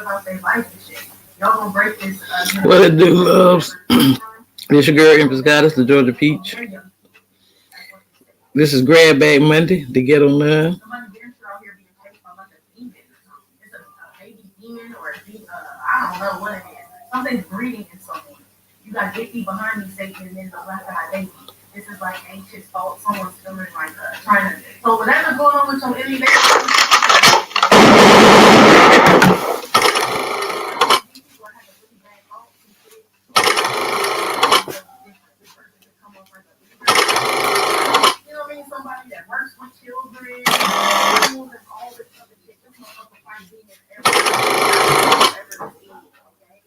about their life and shit. Y'all gonna break this. What it do, loves? This your girl, Empress Goddess, the Georgia Peach. This is Grab Bag Monday, the Ghetto Nun. Somebody dancer out here being chased by like a demon or something. It's a baby demon or I don't know what it is. Something's breeding in someone. You got get me behind me, Satan, and then the left eye baby. This is like anxious fault. Someone's feeling like trying to. So whatever's going on with your enemy, somebody that works with children, schools, and all this other shit. This motherfucker fight demons ever seen, okay?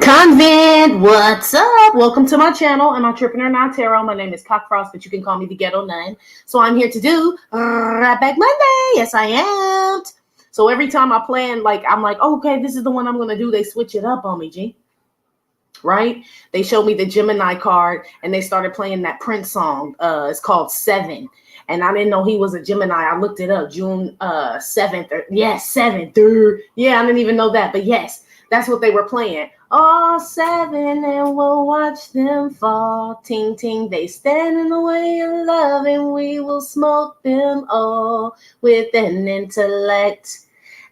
Convent, what's up? Welcome to my channel. Am I tripping or not, Tarot? My name is Frost, but you can call me the Ghetto Nun. So I'm here to do Right Back Monday. Yes, I am. So every time I plan, I'm like, okay, this is the one I'm gonna do. They switch it up on me, G. Right? They showed me the Gemini card, and they started playing that Prince song. It's called 7. And I didn't know he was a Gemini. I looked it up, June 7th. Yes, 7th. Yeah, I didn't even know that. But yes, that's what they were playing. All 7, and we'll watch them fall. Ting, ting, they stand in the way of love, and we will smoke them all with an intellect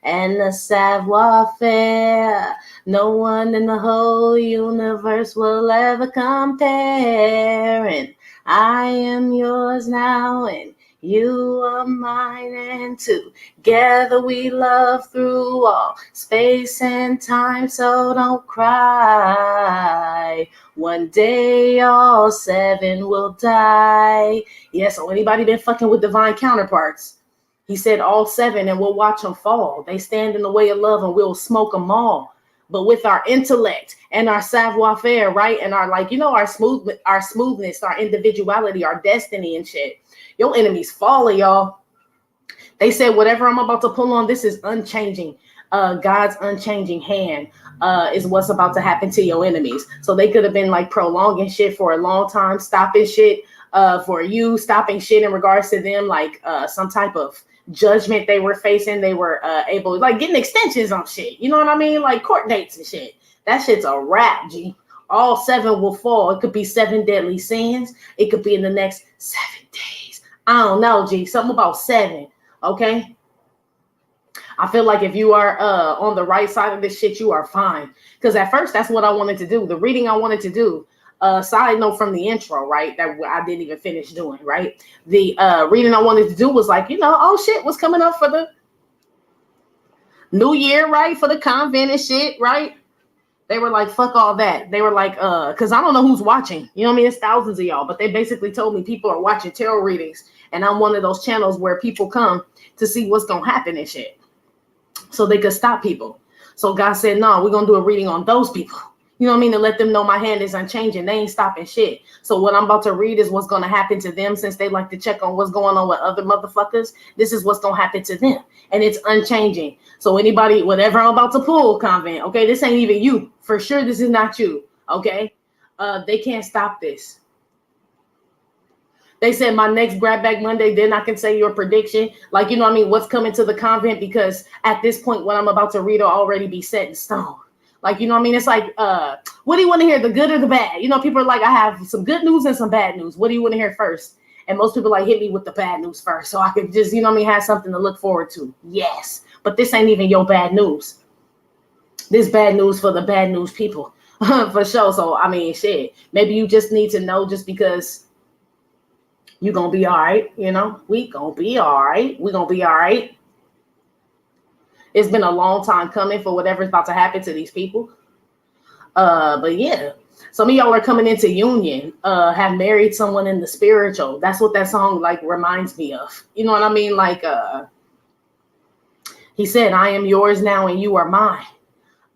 and a savoir-faire. No one in the whole universe will ever compare. And I am yours now, and you are mine, and together we love through all space and time, so don't cry. One day all 7 will die. Yeah, so anybody been fucking with divine counterparts? He said all 7, and we'll watch them fall. They stand in the way of love, and we'll smoke them all. But with our intellect and our savoir-faire, right? And our, our smoothness, our individuality, our destiny and shit. Your enemy's falling, y'all. They said whatever I'm about to pull on, this is unchanging. God's unchanging hand is what's about to happen to your enemies. So they could have been prolonging shit for a long time, stopping shit for you, stopping shit in regards to them, some type of judgment they were facing. They were able, getting extensions on shit. You know what I mean? Court dates and shit. That shit's a wrap, G. All 7 will fall. It could be 7 deadly sins. It could be in the next 7 days. I don't know, G. Something about 7. Okay. I feel like if you are on the right side of this shit, you are fine. Because at first, that's what I wanted to do. The reading I wanted to do. Side note from the intro, right? That I didn't even finish doing, right? The reading I wanted to do was oh shit, what's coming up for the new year, right? For the convent and shit, right? They were like, fuck all that. They were like, because I don't know who's watching. You know what I mean? It's thousands of y'all. But they basically told me people are watching tarot readings. And I'm one of those channels where people come to see what's going to happen and shit. So they could stop people. So God said, no, we're going to do a reading on those people. You know what I mean? To let them know my hand is unchanging. They ain't stopping shit. So what I'm about to read is what's going to happen to them, since they like to check on what's going on with other motherfuckers. This is what's going to happen to them. And it's unchanging. So anybody, whatever I'm about to pull, convent, okay, this ain't even you. For sure, this is not you, okay? They can't stop this. They said my next Grab Bag Monday, then I can say your prediction. You know what I mean? What's coming to the convent? Because at this point, what I'm about to read will already be set in stone. You know what I mean? It's what do you want to hear? The good or the bad? You know, people are like, I have some good news and some bad news. What do you want to hear first? And most people hit me with the bad news first. So I could just, you know what I mean, have something to look forward to. Yes. But this ain't even your bad news. This bad news for the bad news people. For sure. So, I mean, shit. Maybe you just need to know just because you're going to be all right. You know, we going to be all right. We're going to be all right. It's been a long time coming for whatever's about to happen to these people. But yeah, some of y'all are coming into union, have married someone in the spiritual. That's what that song reminds me of. You know what I mean? He said, I am yours now and you are mine.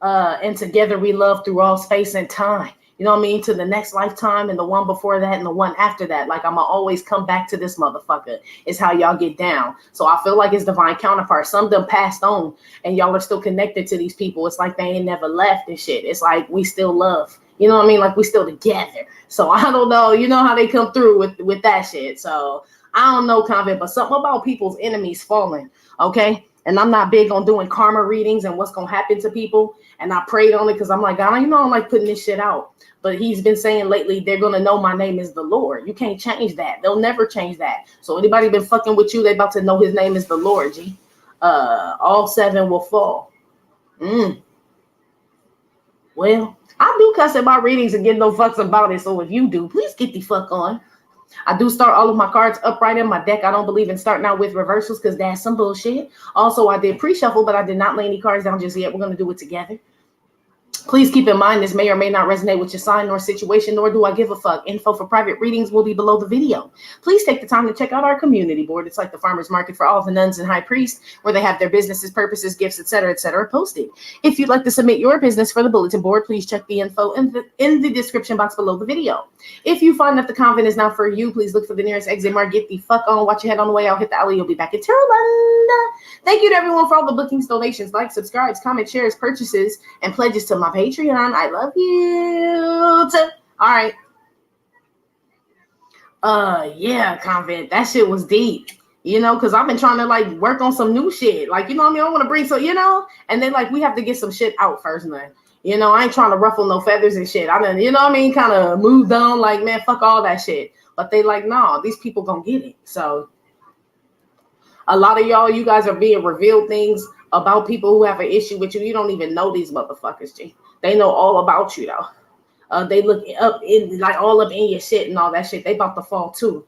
And together we love through all space and time. You know what I mean? To the next lifetime and the one before that and the one after that. Like, I'm going to always come back to this motherfucker. It's how y'all get down. So I feel like it's divine counterparts. Some of them passed on and y'all are still connected to these people. It's like they ain't never left and shit. It's like we still love. You know what I mean? Like we still together. So I don't know. You know how they come through with that shit. So I don't know, Convent, but something about people's enemies falling. Okay. And I'm not big on doing karma readings and what's going to happen to people. And I prayed on it because I'm like, God, you know, I don't like putting this shit out. But he's been saying lately, they're going to know my name is the Lord. You can't change that. They'll never change that. So anybody been fucking with you, they about to know his name is the Lord, G. All 7 will fall. Well, I do cuss at my readings and get no fucks about it. So if you do, please get the fuck on. I do start all of my cards upright in my deck. I don't believe in starting out with reversals because that's some bullshit. Also, I did pre-shuffle, but I did not lay any cards down just yet. We're going to do it together. Please keep in mind this may or may not resonate with your sign or situation, nor do I give a fuck. Info for private readings will be below the video. Please take the time to check out our community board. It's like the farmer's market for all the nuns and high priests, where they have their businesses, purposes, gifts, etc., posted. If you'd like to submit your business for the bulletin board, please check the info in the description box below the video. If you find that the convent is not for you, please look for the nearest exit mark. Get the fuck on. Watch your head on the way out. Hit the alley. You'll be back in Turland. Thank you to everyone for all the bookings, donations, likes, subscribes, comments, shares, purchases, and pledges to my Patreon. I love you. All right. Yeah, convent. That shit was deep. You know, because I've been trying to like work on some new shit. Like, you know what I mean? I want to bring some, you know, and then like we have to get some shit out first, man. You know, I ain't trying to ruffle no feathers and shit. I done, you know what I mean? Kind of moved on, like, man, fuck all that shit. But they like, nah, these people gonna get it. So a lot of y'all, you guys are being revealed things about people who have an issue with you. You don't even know these motherfuckers, G. They know all about you, though. They look up in, like, all up in your shit and all that shit. They about to fall, too.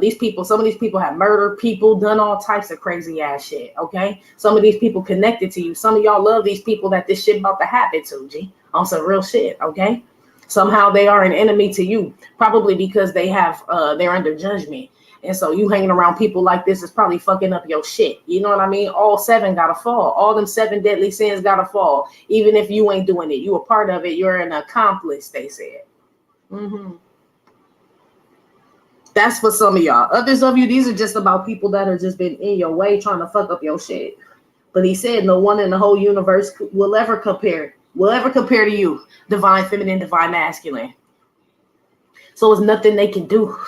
These people, some of these people have murdered people, done all types of crazy ass shit, okay? Some of these people connected to you. Some of y'all love these people that this shit about to happen to, G. On some real shit, okay? Somehow they are an enemy to you, probably because they have, they're under judgment. And so you hanging around people like this is probably fucking up your shit. You know what I mean? All 7 gotta fall. All them 7 deadly sins gotta fall. Even if you ain't doing it, you a part of it. You're an accomplice, they said. That's for some of y'all. Others of you, these are just about people that have just been in your way trying to fuck up your shit. But he said no one in the whole universe will ever compare to you, divine feminine, divine masculine. So it's nothing they can do.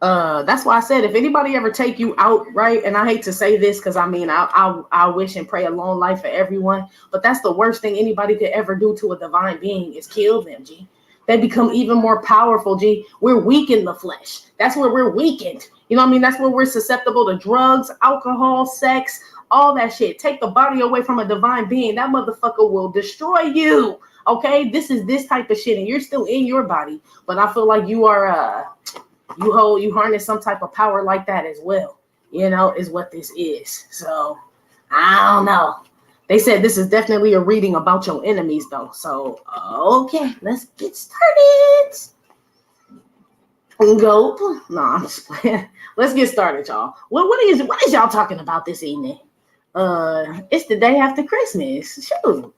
That's why I said if anybody ever take you out, right? And I hate to say this because I mean I wish and pray a long life for everyone, but that's the worst thing anybody could ever do to a divine being is kill them, G. They become even more powerful, G. We're weak in the flesh. That's where we're weakened. You know what I mean? That's where we're susceptible to drugs, alcohol, sex, all that shit. Take the body away from a divine being. That motherfucker will destroy you. Okay? This is this type of shit, and you're still in your body. But I feel like you are you harness some type of power like that as well. You know, is what this is. So I don't know. They said this is definitely a reading about your enemies, though. So, okay, let's get started. Go. No, I'm just playing. Let's get started, y'all. What is y'all talking about this evening? It's the day after Christmas. Shoot.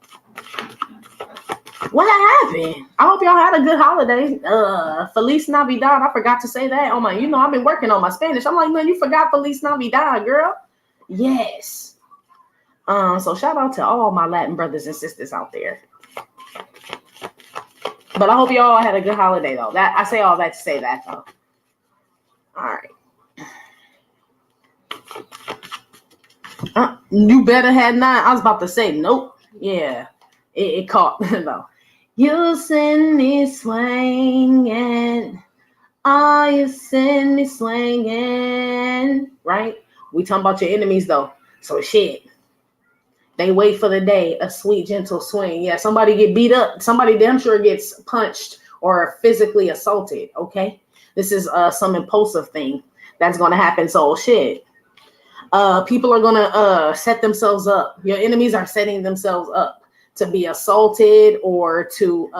What happened? I hope y'all had a good holiday. Feliz Navidad. I forgot to say that. Oh my, you know, I've been working on my Spanish. I'm like, man, you forgot Feliz Navidad, girl. Yes. So shout out to all my Latin brothers and sisters out there. But I hope you all had a good holiday though. That I say all that to say that though. All right. You better had 9. I was about to say nope. Yeah, it caught though. You send me swinging. Oh, you send me swinging. Right? We talking about your enemies though. So shit. They wait for the day, a sweet, gentle swing. Yeah, somebody get beat up. Somebody damn sure gets punched or physically assaulted, okay? This is some impulsive thing that's going to happen. So, shit. People are going to set themselves up. Your enemies are setting themselves up to be assaulted or to...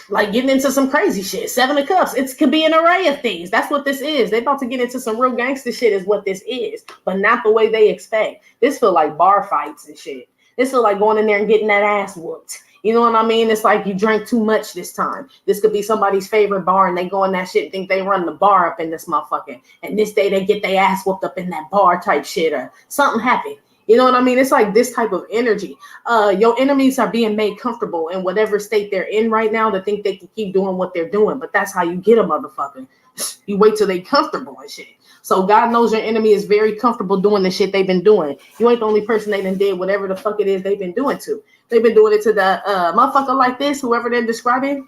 like getting into some crazy shit. 7 of Cups. It could be an array of things. That's what this is. They about to get into some real gangster shit is what this is. But not the way they expect. This feel like bar fights and shit. This is like going in there and getting that ass whooped. You know what I mean? It's like you drank too much this time. This could be somebody's favorite bar and they go in that shit and think they run the bar up in this motherfucker. And this day they get their ass whooped up in that bar type shit or something happened. You know what I mean? It's like this type of energy. Your enemies are being made comfortable in whatever state they're in right now to think they can keep doing what they're doing. But that's how you get a motherfucker. You wait till they comfortable and shit. So God knows your enemy is very comfortable doing the shit they've been doing. You ain't the only person they done did whatever the fuck it is they've been doing to. They've been doing it to the motherfucker like this, whoever they're describing.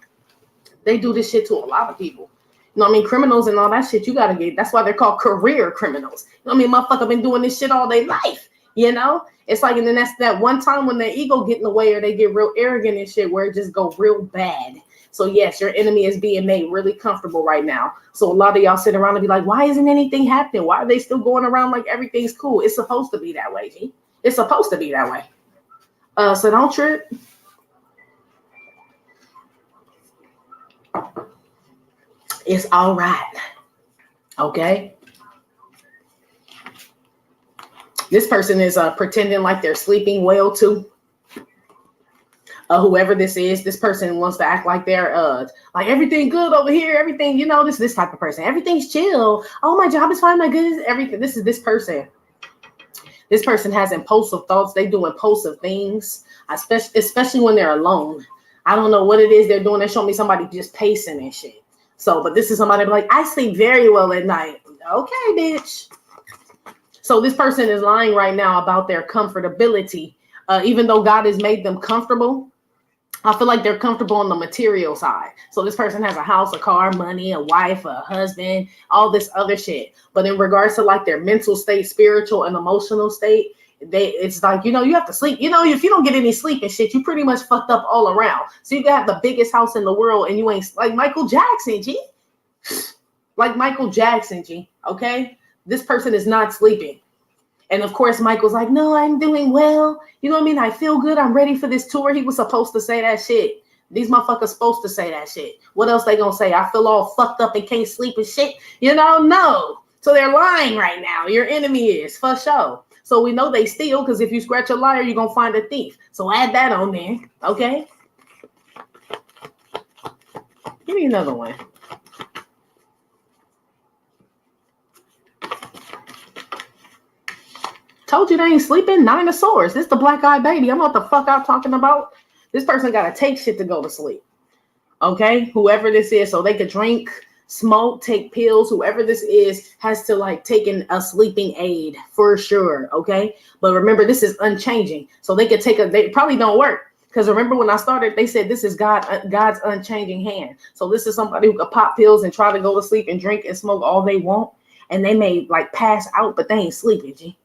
They do this shit to a lot of people. You know what I mean? Criminals and all that shit you gotta get. That's why they're called career criminals. You know what I mean? Motherfucker been doing this shit all their life. You know? It's like, and then that's that one time when their ego get in the way or they get real arrogant and shit where it just go real bad. So yes, your enemy is being made really comfortable right now. So a lot of y'all sit around and be like, why isn't anything happening? Why are they still going around like everything's cool? It's supposed to be that way, G. It's supposed to be that way. So don't trip. It's all right. Okay. This person is pretending like they're sleeping well too. Whoever this is, this person wants to act like they're like everything good over here, everything, you know, this type of person. Everything's chill. Oh, my job is fine, my goodness, everything. This is this person. This person has impulsive thoughts. They do impulsive things, especially when they're alone. I don't know what it is they're doing. They're showing me somebody just pacing and shit. So, but this is somebody like, I sleep very well at night. Okay, bitch. So this person is lying right now about their comfortability. Even though God has made them comfortable, I feel like they're comfortable on the material side. So this person has a house, a car, money, a wife, a husband, all this other shit. But in regards to like their mental state, spiritual and emotional state, it's like, you know, you have to sleep. You know, if you don't get any sleep and shit, you pretty much fucked up all around. So you can have the biggest house in the world and you ain't like Michael Jackson, G. Like Michael Jackson, G. Okay? This person is not sleeping. And of course, Michael's like, no, I'm doing well. You know what I mean? I feel good. I'm ready for this tour. He was supposed to say that shit. These motherfuckers supposed to say that shit. What else they gonna say? I feel all fucked up and can't sleep and shit. You know, no. So they're lying right now. Your enemy is, for sure. So we know they steal because if you scratch a liar, you're gonna find a thief. So add that on there, okay? Give me another one. Told you they ain't sleeping. 9 of Swords. This the black eyed baby. I'm what the fuck I'm talking about. This person got to take shit to go to sleep. Okay? Whoever this is, so they could drink, smoke, take pills. Whoever this is has to like take a sleeping aid for sure. Okay? But remember, this is unchanging. So they could take they probably don't work. Because remember when I started, they said this is God's unchanging hand. So this is somebody who could pop pills and try to go to sleep and drink and smoke all they want. And they may like pass out, but they ain't sleeping, G.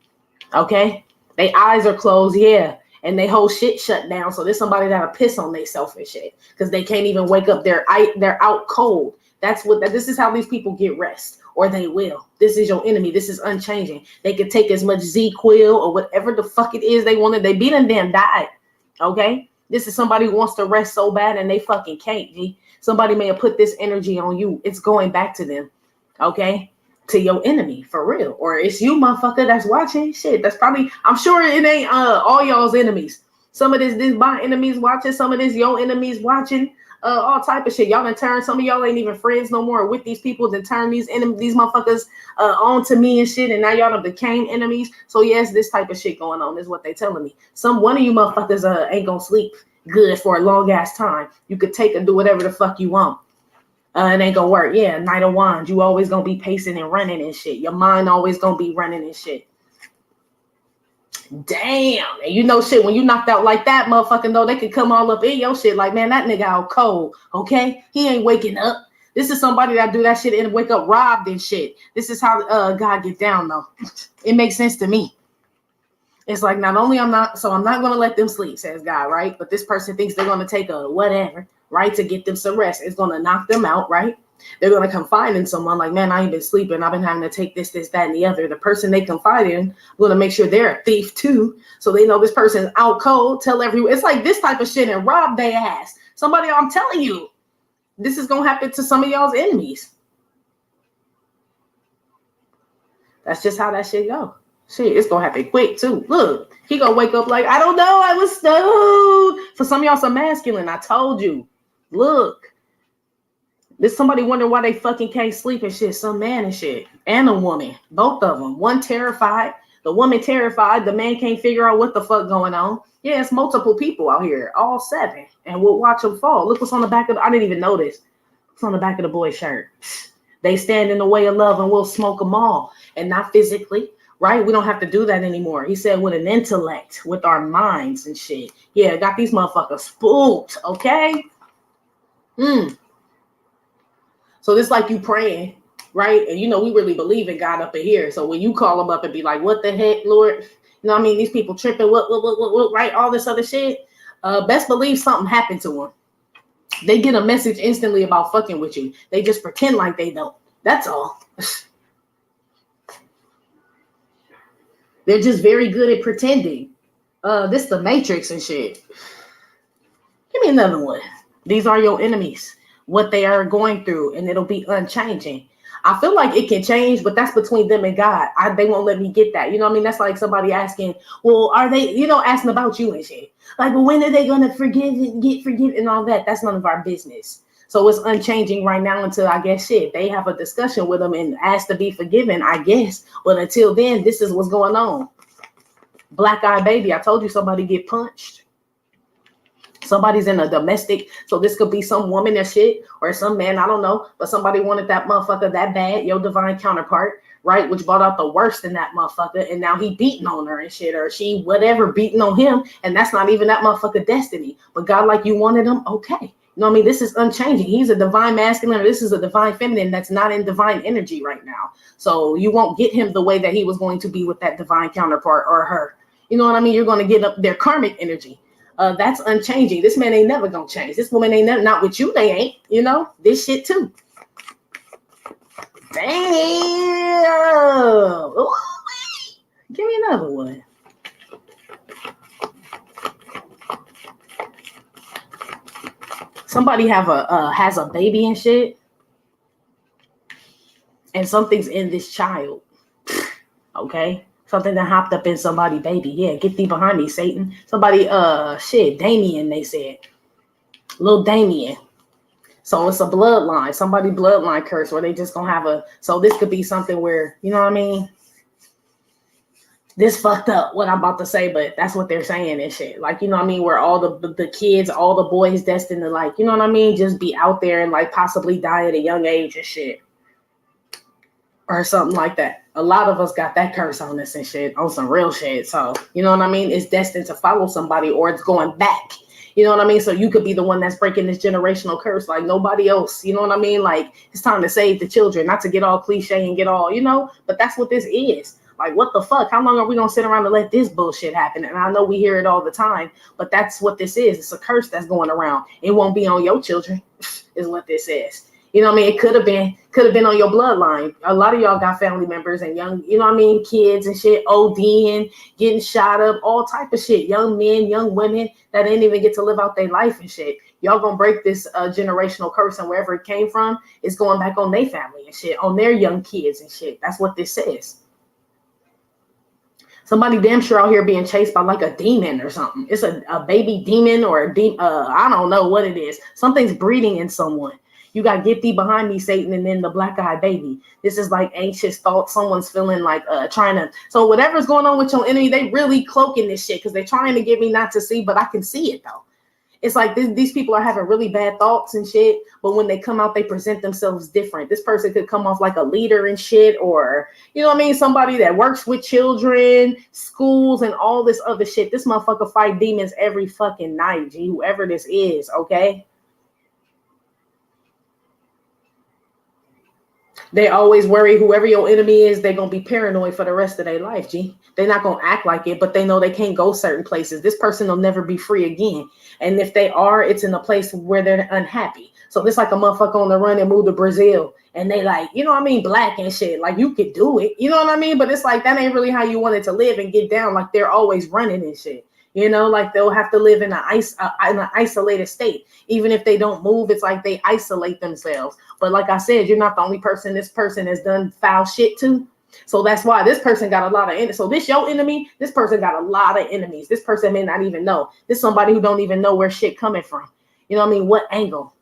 Okay, their eyes are closed, yeah, and they whole shit shut down. So there's somebody that'll piss on themselves and shit because they can't even wake up. They're out cold. This is how these people get rest, or they will. This is your enemy. This is unchanging. They could take as much Z-Quil or whatever the fuck it is they wanted. They beat them damn died. Okay, this is somebody who wants to rest so bad and they fucking can't. G. Somebody may have put this energy on you. It's going back to them. Okay. To your enemy for real, or it's you motherfucker that's watching shit. That's probably, I'm sure it ain't all y'all's enemies. Some of this my enemies watching, some of this your enemies watching, all type of shit. Y'all done turn, some of y'all ain't even friends no more with these people, then turn these motherfuckers on to me and shit, and now y'all done became enemies. So yes, this type of shit going on is what they telling me. One of you motherfuckers ain't gonna sleep good for a long ass time. You could take and do whatever the fuck you want. It ain't gonna work. Yeah, Knight of Wands. You always gonna be pacing and running and shit. Your mind always gonna be running and shit. Damn. And you know shit, when you knocked out like that, motherfucking though, they can come all up in your shit like, man, that nigga out cold. Okay? He ain't waking up. This is somebody that do that shit and wake up robbed and shit. This is how God get down though. It makes sense to me. It's like, not only I'm not gonna let them sleep, says God, right? But this person thinks they're gonna take a whatever, right, to get them some rest. It's gonna knock them out, right? They're gonna confide in someone like, man, I ain't been sleeping. I've been having to take this, that, and the other. The person they confide in gonna make sure they're a thief too, so they know this person's out cold. Tell everyone. It's like this type of shit and rob their ass. Somebody, I'm telling you, this is gonna happen to some of y'all's enemies. That's just how that shit go. Shit, it's gonna happen quick too. Look, he gonna wake up like, I don't know, I was stoned. For some of y'all, some masculine. I told you. Look, there's somebody wondering why they fucking can't sleep and shit. Some man and shit, and a woman, both of them. One terrified, the woman terrified. The man can't figure out what the fuck going on. Yeah, it's multiple people out here, all 7, and we'll watch them fall. Look what's on the back of. I didn't even notice. What's on the back of the boy's shirt? They stand in the way of love, and we'll smoke them all, and not physically. Right? We don't have to do that anymore. He said with an intellect, with our minds and shit. Yeah, got these motherfuckers spooked, okay? So this like you praying, right? And you know, we really believe in God up in here. So when you call him up and be like, what the heck, Lord? You know what I mean? These people tripping, what, right? All this other shit. Best believe something happened to them. They get a message instantly about fucking with you. They just pretend like they don't. That's all. They're just very good at pretending. This the Matrix and shit. Give me another one. These are your enemies. What they are going through, and it'll be unchanging. I feel like it can change, but that's between them and God. They won't let me get that. You know what I mean? That's like somebody asking, well, are they, asking about you and shit. Like, well, when are they going to forgive and get forgiven and all that? That's none of our business. So it's unchanging right now until, I guess, they have a discussion with them and ask to be forgiven, I guess. But until then, this is what's going on. Black eye baby. I told you somebody get punched. Somebody's in a domestic. So this could be some woman or shit or some man. I don't know. But somebody wanted that motherfucker that bad. Your divine counterpart, right? Which brought out the worst in that motherfucker. And now he beating on her and shit. Or she, whatever, beating on him. And that's not even that motherfucker destiny. But God, like you wanted him. Okay. You know what I mean? This is unchanging. He's a divine masculine, or this is a divine feminine that's not in divine energy right now. So you won't get him the way that he was going to be with that divine counterpart or her. You know what I mean? You're going to get up their karmic energy. That's unchanging. This man ain't never going to change. This woman ain't never, not with you, they ain't. This shit too. Damn. Ooh, give me another one. Somebody has a baby and shit, and something's in this child. Okay, something that hopped up in somebody's baby. Yeah, get thee behind me, Satan. Somebody, Damien. They said, little Damien. So it's a bloodline. Somebody bloodline curse where they just gonna have a. So this could be something where you know what I mean. This fucked up what I'm about to say, but that's what they're saying and shit. Like, you know what I mean? Where all the kids, all the boys destined to like, you know what I mean? Just be out there and like possibly die at a young age and shit. Or something like that. A lot of us got that curse on us and shit, on some real shit. So, you know what I mean? It's destined to follow somebody or it's going back. You know what I mean? So you could be the one that's breaking this generational curse like nobody else. You know what I mean? Like it's time to save the children, not to get all cliche and get all, but that's what this is. Like, what the fuck? How long are we going to sit around and let this bullshit happen? And I know we hear it all the time, but that's what this is. It's a curse that's going around. It won't be on your children, is what this is. You know what I mean? It could have been on your bloodline. A lot of y'all got family members and young, you know what I mean? Kids and shit, ODing, getting shot up, all type of shit. Young men, young women that didn't even get to live out their life and shit. Y'all gonna break this generational curse, and wherever it came from, it's going back on their family and shit, on their young kids and shit. That's what this says. Somebody damn sure out here being chased by like a demon or something. It's a baby demon or a demon. I don't know what it is. Something's breeding in someone. You got to get thee behind me, Satan, and then the black-eyed baby. This is like anxious thoughts. Someone's feeling like trying to. So whatever's going on with your enemy, they really cloaking this shit because they're trying to get me not to see, but I can see it though. It's like these people are having really bad thoughts and shit, but when they come out, they present themselves different. This person could come off like a leader and shit, or, you know what I mean? Somebody that works with children, schools, and all this other shit. This motherfucker fight demons every fucking night, G, whoever this is, okay? They always worry whoever your enemy is, they're going to be paranoid for the rest of their life, G. They're not going to act like it, but they know they can't go certain places. This person will never be free again. And if they are, it's in a place where they're unhappy. So this like a motherfucker on the run and move to Brazil. And they like, you know what I mean? Black and shit. Like you could do it. You know what I mean? But it's like, that ain't really how you wanted to live and get down. Like they're always running and shit. You know, like they'll have to live in an isolated state. Even if they don't move, it's like they isolate themselves. But like I said, you're not the only person this person has done foul shit to. So that's why this person got a lot of enemies. So this your enemy, this person got a lot of enemies. This person may not even know. This somebody who don't even know where shit coming from. You know what I mean? What angle?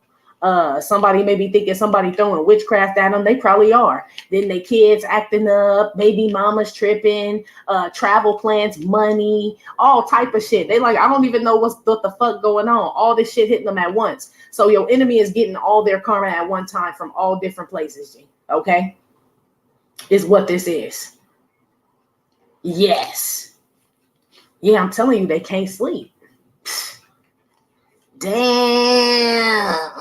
Somebody may be thinking somebody throwing witchcraft at them. They probably are. Then they kids acting up, baby mamas tripping, travel plans, money, all type of shit. They like, I don't even know what the fuck going on. All this shit hitting them at once. So your enemy is getting all their karma at one time from all different places, G. Okay? Is what this is. Yes. Yeah, I'm telling you, they can't sleep. Damn.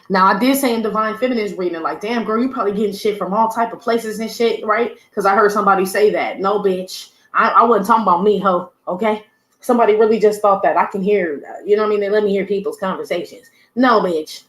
Now, I did say in Divine Feminine's reading, like, damn, girl, you probably getting shit from all type of places and shit, right? Because I heard somebody say that. No, bitch. I wasn't talking about me, ho, okay? Somebody really just thought that. I can hear, you know what I mean? They let me hear people's conversations. No, bitch.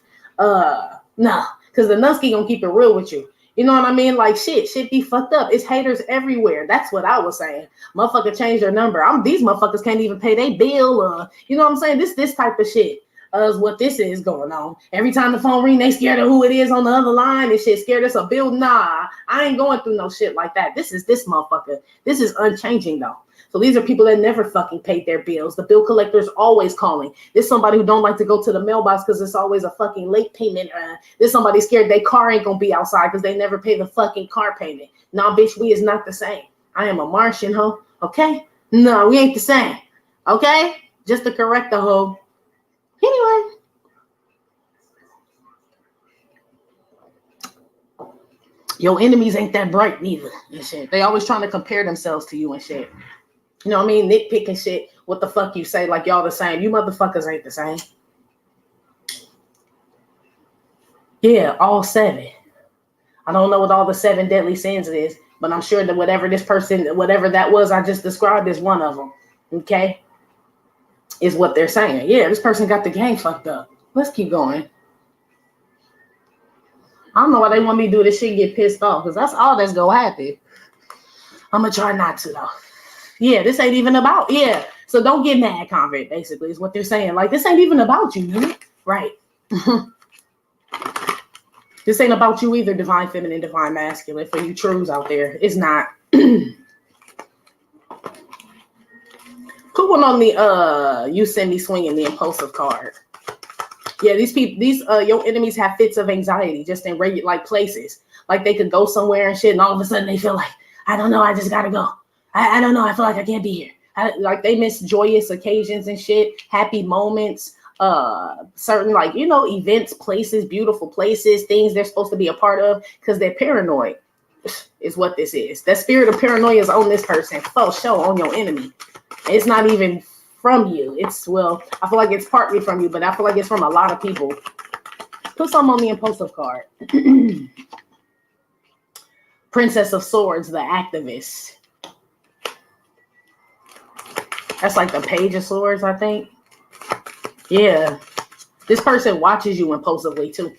No. Because the Nusky gonna keep it real with you. You know what I mean? Like, shit be fucked up. It's haters everywhere. That's what I was saying. Motherfucker changed their number. These motherfuckers can't even pay their bill. You know what I'm saying? This type of shit. Is what this is going on. Every time the phone ring, they scared of who it is on the other line and shit. Scared it's a bill. Nah, I ain't going through no shit like that. This is this motherfucker. This is unchanging though. So these are people that never fucking paid their bills. The bill collector's always calling. This somebody who don't like to go to the mailbox because it's always a fucking late payment. This somebody scared their car ain't gonna be outside because they never pay the fucking car payment. Nah, bitch, we is not the same. I am a Martian, ho. Okay? No, we ain't the same. Okay? Just to correct the hoe. Anyway, your enemies ain't that bright neither and shit. They always trying to compare themselves to you and shit. You know what I mean? Nitpicking shit. What the fuck you say? Like y'all the same. You motherfuckers ain't the same. Yeah, all 7. I don't know what all the 7 deadly sins is, but I'm sure that whatever that was I just described is one of them. Okay? Is what they're saying. Yeah, this person got the game fucked up. Let's keep going. I don't know why they want me to do this shit and get pissed off, because that's all that's gonna happen. I'm gonna try not to though. Yeah, this ain't even about, yeah. So don't get mad, convert, basically, is what they're saying. Like, this ain't even about you, man. Right. This ain't about you either, divine feminine, divine masculine, for you trues out there. It's not. Put one on the you send me swinging the impulsive card. Yeah, these people, your enemies have fits of anxiety just in regular like places. Like they could go somewhere and shit, and all of a sudden they feel like, I don't know, I just gotta go. I don't know, I feel like I can't be here. Like they miss joyous occasions and shit, happy moments, certain like, you know, events, places, beautiful places, things they're supposed to be a part of because they're paranoid. Is what this is. That spirit of paranoia is on this person. For sure, on your enemy. It's not even from you. It's, well, I feel like it's partly from you, but I feel like it's from a lot of people. Put some on the impulsive card. Princess of Swords, the activist. That's like the Page of Swords, I think. Yeah. This person watches you impulsively too.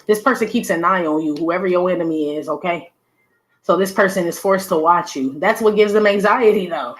This person keeps an eye on you, whoever your enemy is, okay? So this person is forced to watch you. That's what gives them anxiety though.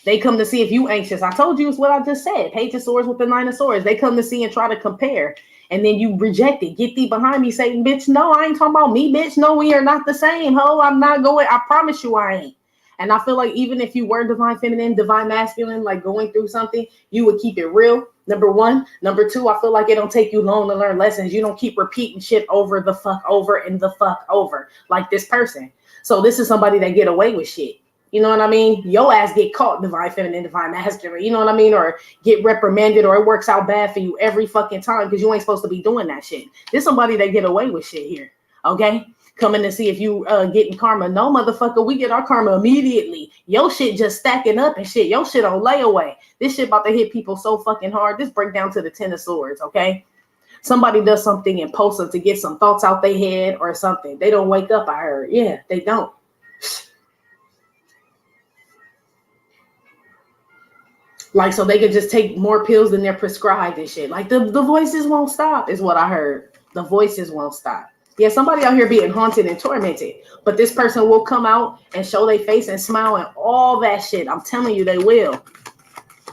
They come to see if you anxious. I told you it's what I just said. Page of Swords with the 9 of Swords. They come to see and try to compare. And then you reject it. Get thee behind me, Satan, bitch. No, I ain't talking about me, bitch. No, we are not the same, ho. I'm not going. I promise you I ain't. And I feel like even if you were divine feminine, divine masculine, like going through something, you would keep it real. Number 1. Number 2, I feel like it don't take you long to learn lessons. You don't keep repeating shit over the fuck over and the fuck over like this person. So this is somebody that get away with shit. You know what I mean? Your ass get caught divine feminine, divine masculine. You know what I mean? Or get reprimanded, or it works out bad for you every fucking time because you ain't supposed to be doing that shit. There's somebody that get away with shit here. Okay? Coming to see if you getting karma. No, motherfucker, we get our karma immediately. Your shit just stacking up and shit. Your shit on layaway. This shit about to hit people so fucking hard. This break down to the 10 of Swords, okay? Somebody does something impulsive to get some thoughts out their head or something. They don't wake up, I heard. Yeah, they don't. Like, so they could just take more pills than they're prescribed and shit. Like, the voices won't stop is what I heard. The voices won't stop. Yeah, somebody out here being haunted and tormented. But this person will come out and show their face and smile and all that shit. I'm telling you, they will.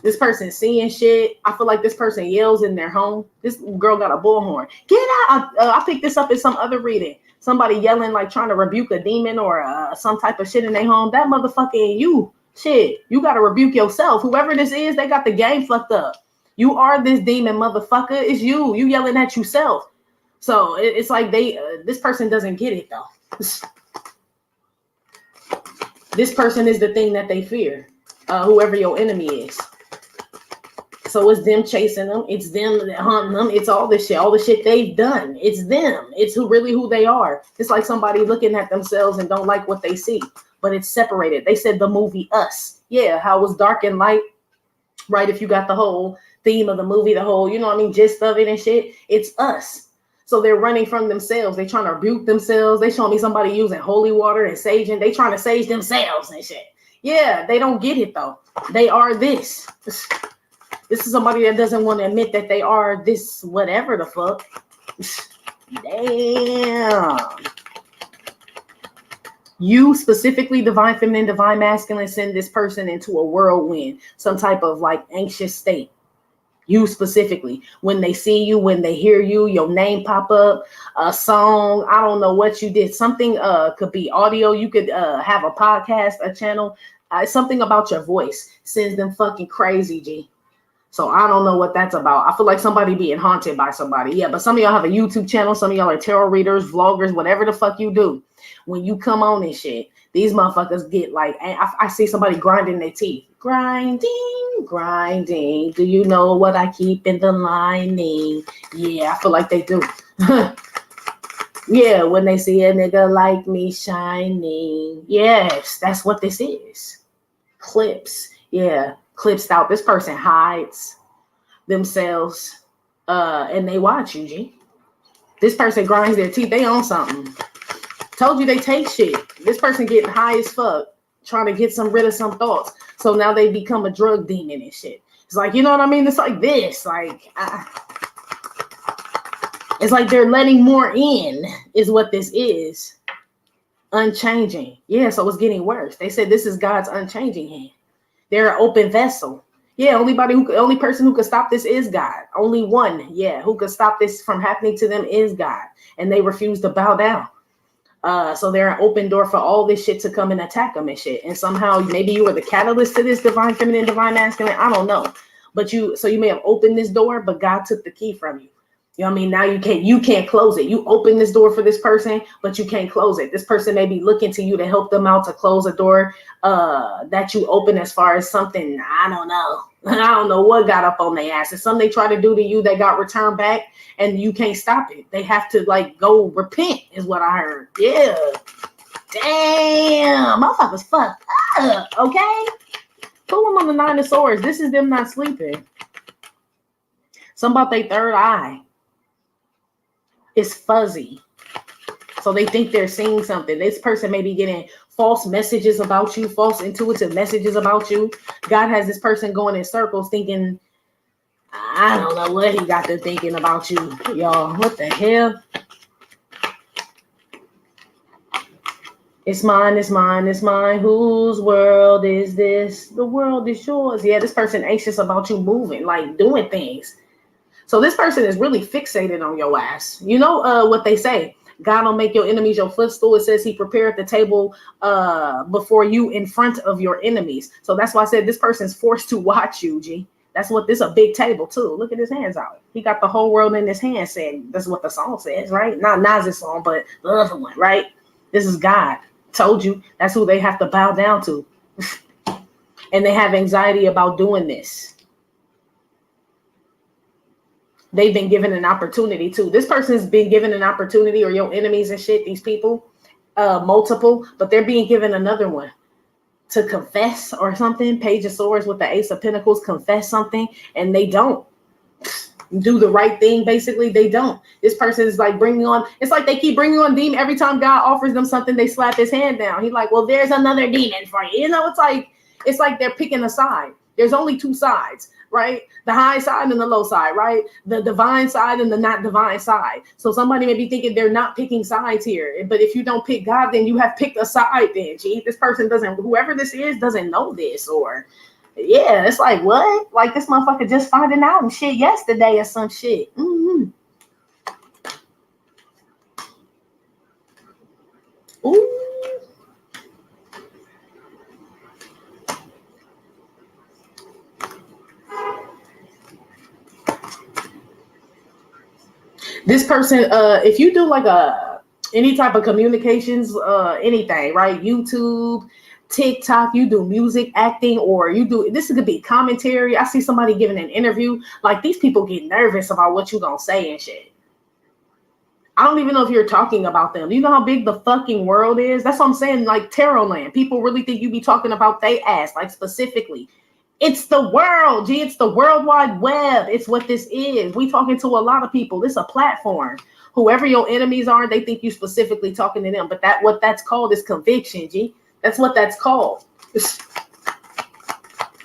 This person seeing shit. I feel like this person yells in their home. This girl got a bullhorn. Get out. I picked this up in some other reading. somebody yelling, like trying to rebuke a demon or some type of shit in their home, that motherfucker ain't you. Shit, you got to rebuke yourself. Whoever this is, they got the game fucked up. You are this demon, motherfucker. It's you. You yelling at yourself. So it's like this person doesn't get it though. This person is the thing that they fear. Whoever your enemy is. So it's them chasing them. It's them hunting them. It's all this shit. All the shit they've done. It's them. It's who they are. It's like somebody looking at themselves and don't like what they see. But it's separated. They said the movie Us. Yeah, how it was dark and light. Right? If you got the whole theme of the movie, the whole, you know what I mean, gist of it and shit. It's us. So they're running from themselves. They trying to rebuke themselves. They showing me somebody using holy water and saging. They trying to sage themselves and shit. Yeah, they don't get it though. They are this. This is somebody that doesn't want to admit that they are this whatever the fuck. Damn. You specifically, divine feminine, divine masculine, send this person into a whirlwind, some type of like anxious state. You specifically, when they see you, when they hear you, your name pop up, a song, I don't know what you did. Something could be audio. You could have a podcast, a channel, something about your voice sends them fucking crazy, G. So I don't know what that's about. I feel like somebody being haunted by somebody. Yeah, but some of y'all have a YouTube channel. Some of y'all are tarot readers, vloggers, whatever the fuck you do. When you come on and shit, these motherfuckers get like, I see somebody grinding their teeth. Grinding, grinding. Do you know what I keep in the lining? Yeah, I feel like they do. Yeah, when they see a nigga like me shining. Yes, that's what this is. Clips. Yeah. Clips out. This person hides themselves and they watch you, G. This person grinds their teeth. They own something. Told you they take shit. This person getting high as fuck, trying to get rid of some thoughts. So now they become a drug demon and shit. It's like, you know what I mean? It's like this. Like, it's like they're letting more in is what this is. Unchanging. Yeah, so it's getting worse. They said this is God's unchanging hand. They're an open vessel. Yeah, only person who could stop this is God. Only one, yeah, who could stop this from happening to them is God. And they refuse to bow down. So they're an open door for all this shit to come and attack them and shit. And somehow maybe you were the catalyst to this divine feminine, divine masculine. I don't know. But you may have opened this door, but God took the key from you. You know what I mean? Now you can't close it. You open this door for this person, but you can't close it. This person may be looking to you to help them out to close a door that you open as far as something, I don't know. I don't know what got up on their ass. It's something they try to do to you that got returned back and you can't stop it. They have to like go repent is what I heard. Yeah. Damn. Motherfuckers fucked up. Okay. Pull them on the 9 of Swords. This is them not sleeping. Something about their third eye. It's fuzzy. So they think they're seeing something. This person may be getting false messages about you, false intuitive messages about you. God has this person going in circles thinking, I don't know what he got to thinking about you, y'all. What the hell? It's mine, it's mine, it's mine. Whose world is this? The world is yours. Yeah, this person anxious about you moving, like doing things. So this person is really fixated on your ass. You know what they say? God will make your enemies your footstool. It says he prepared the table before you in front of your enemies. So that's why I said this person's forced to watch you, G. That's what this a big table too. Look at his hands out. He got the whole world in his hands saying that's what the song says, right? Not Nas's song, but the other one, right? This is God. Told you that's who they have to bow down to. And they have anxiety about doing this. They've been given an opportunity too. This person's been given an opportunity, or your enemies and shit, these people, multiple, but they're being given another one to confess or something. Page of Swords with the Ace of Pentacles, confess something, and they don't do the right thing. Basically, they don't. This person is like bringing on, it's like they keep bringing on demon. Every time God offers them something, they slap his hand down. He's like, well, there's another demon for you. You know, it's like they're picking a side. There's only two sides, right? The high side and the low side, right? The divine side and the not divine side. So somebody may be thinking they're not picking sides here. But if you don't pick God, then you have picked a side then, G. This person doesn't, whoever this is, doesn't know this. Or, yeah, it's like, what? Like this motherfucker just finding out and shit yesterday or some shit. Ooh. This person, if you do like any type of communications, anything, right? YouTube, TikTok, you do music, acting, or you do this could be commentary. I see somebody giving an interview. Like these people get nervous about what you gonna say and shit. I don't even know if you're talking about them. You know how big the fucking world is? That's what I'm saying. Like Tarot Land. People really think you be talking about they ass, like specifically. It's the world, G. It's the World Wide Web. It's what this is. We talking to a lot of people. This is a platform. Whoever your enemies are, they think you specifically talking to them. But what that's called is conviction, G. That's what that's called.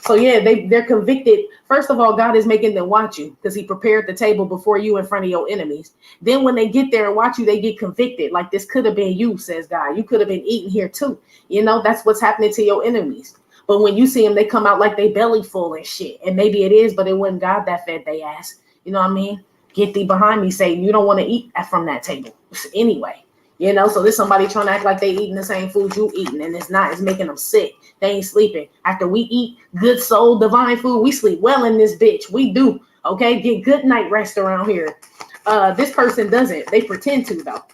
So yeah, they're convicted. First of all, God is making them watch you because he prepared the table before you in front of your enemies. Then when they get there and watch you, they get convicted. Like this could have been you, says God. You could have been eating here too. You know, that's what's happening to your enemies. But when you see them, they come out like they belly full and shit. And maybe it is, but it wasn't God that fed they ass. You know what I mean? Get thee behind me, Satan. You don't want to eat from that table anyway. You know, so there's somebody trying to act like they eating the same food you eating, and it's not. It's making them sick. They ain't sleeping. After we eat good soul divine food, we sleep well in this bitch. We do. Okay, get good night rest around here. This person doesn't. They pretend to though.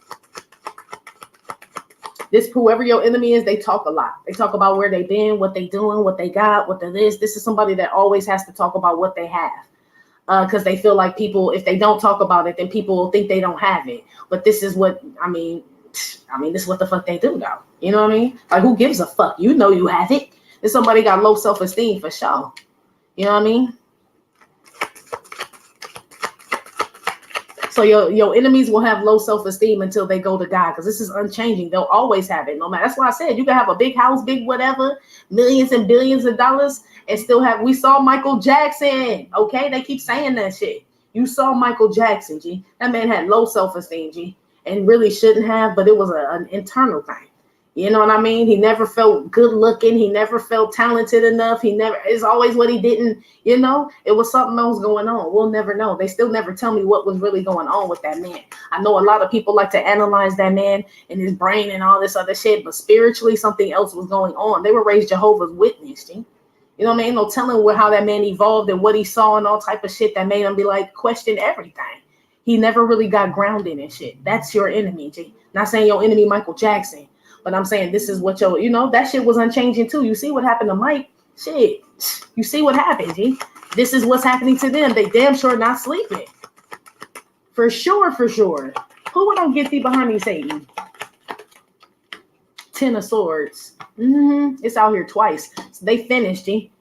This whoever your enemy is, they talk a lot. They talk about where they've been, what they doing, what they got, what they this. This is somebody that always has to talk about what they have. Because they feel like people, if they don't talk about it, then people will think they don't have it. But this is what this is what the fuck they do though. You know what I mean? Like who gives a fuck? You know you have it. If somebody got low self-esteem for sure. You know what I mean? So your enemies will have low self-esteem until they go to God, because this is unchanging. They'll always have it. No matter. That's why I said you can have a big house, big whatever, millions and billions of dollars, and still have. We saw Michael Jackson. Okay, they keep saying that shit. You saw Michael Jackson, G. That man had low self-esteem, G, and really shouldn't have, but it was an internal thing. You know what I mean? He never felt good looking. He never felt talented enough. It's always what he didn't, you know, it was something else going on. We'll never know. They still never tell me what was really going on with that man. I know a lot of people like to analyze that man and his brain and all this other shit, but spiritually something else was going on. They were raised Jehovah's Witness, G. You know what I mean? No telling how that man evolved and what he saw and all type of shit that made him be like, question everything. He never really got grounded in shit. That's your enemy, G. Not saying your enemy Michael Jackson, but I'm saying this is what that shit was unchanging too. You see what happened to Mike? Shit. You see what happened, G. This is what's happening to them. They damn sure not sleeping. For sure, for sure. Who would don't get thee behind me, Satan? 10 of Swords. It's out here twice. So they finished, G.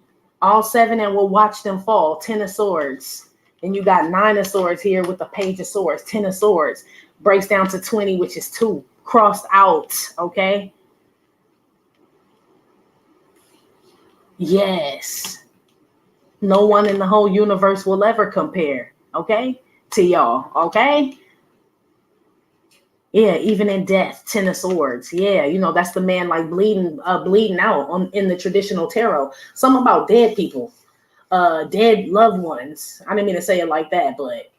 All 7 and we'll watch them fall. 10 of Swords. And you got 9 of Swords here with the Page of Swords. 10 of Swords. Breaks down to 20, which is 2. Crossed out, okay? Yes. No one in the whole universe will ever compare, okay, to y'all, okay? Yeah, even in death, 10 of Swords. Yeah, that's the man like bleeding out in the traditional tarot. Something about dead people, dead loved ones. I didn't mean to say it like that, but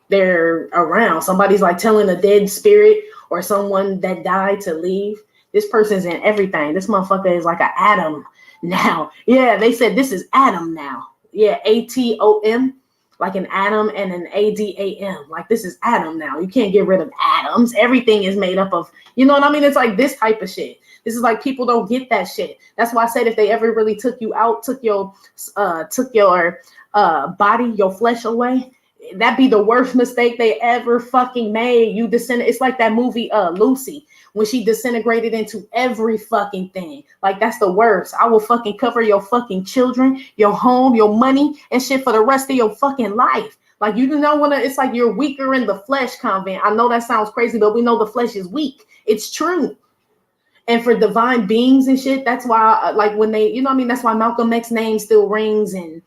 they're around. Somebody's like telling a dead spirit or someone that died to leave. This person's in everything. This motherfucker is like an atom now. Yeah, they said this is Adam now. Yeah, ATOM, like an atom and an ADAM. Like this is Adam now. You can't get rid of atoms. Everything is made up of, you know what I mean? It's like this type of shit. This is like people don't get that shit. That's why I said if they ever really took you out, took your body, your flesh away, that'd be the worst mistake they ever fucking made. You descend. It's like that movie Lucy, when she disintegrated into every fucking thing. Like that's the worst. I will fucking cover your fucking children, your home, your money and shit for the rest of your fucking life. Like you do not want to. It's like you're weaker in the flesh, convent. I know that sounds crazy, but we know the flesh is weak. It's true. And for divine beings and shit, that's why like when they, that's why Malcolm X's name still rings, and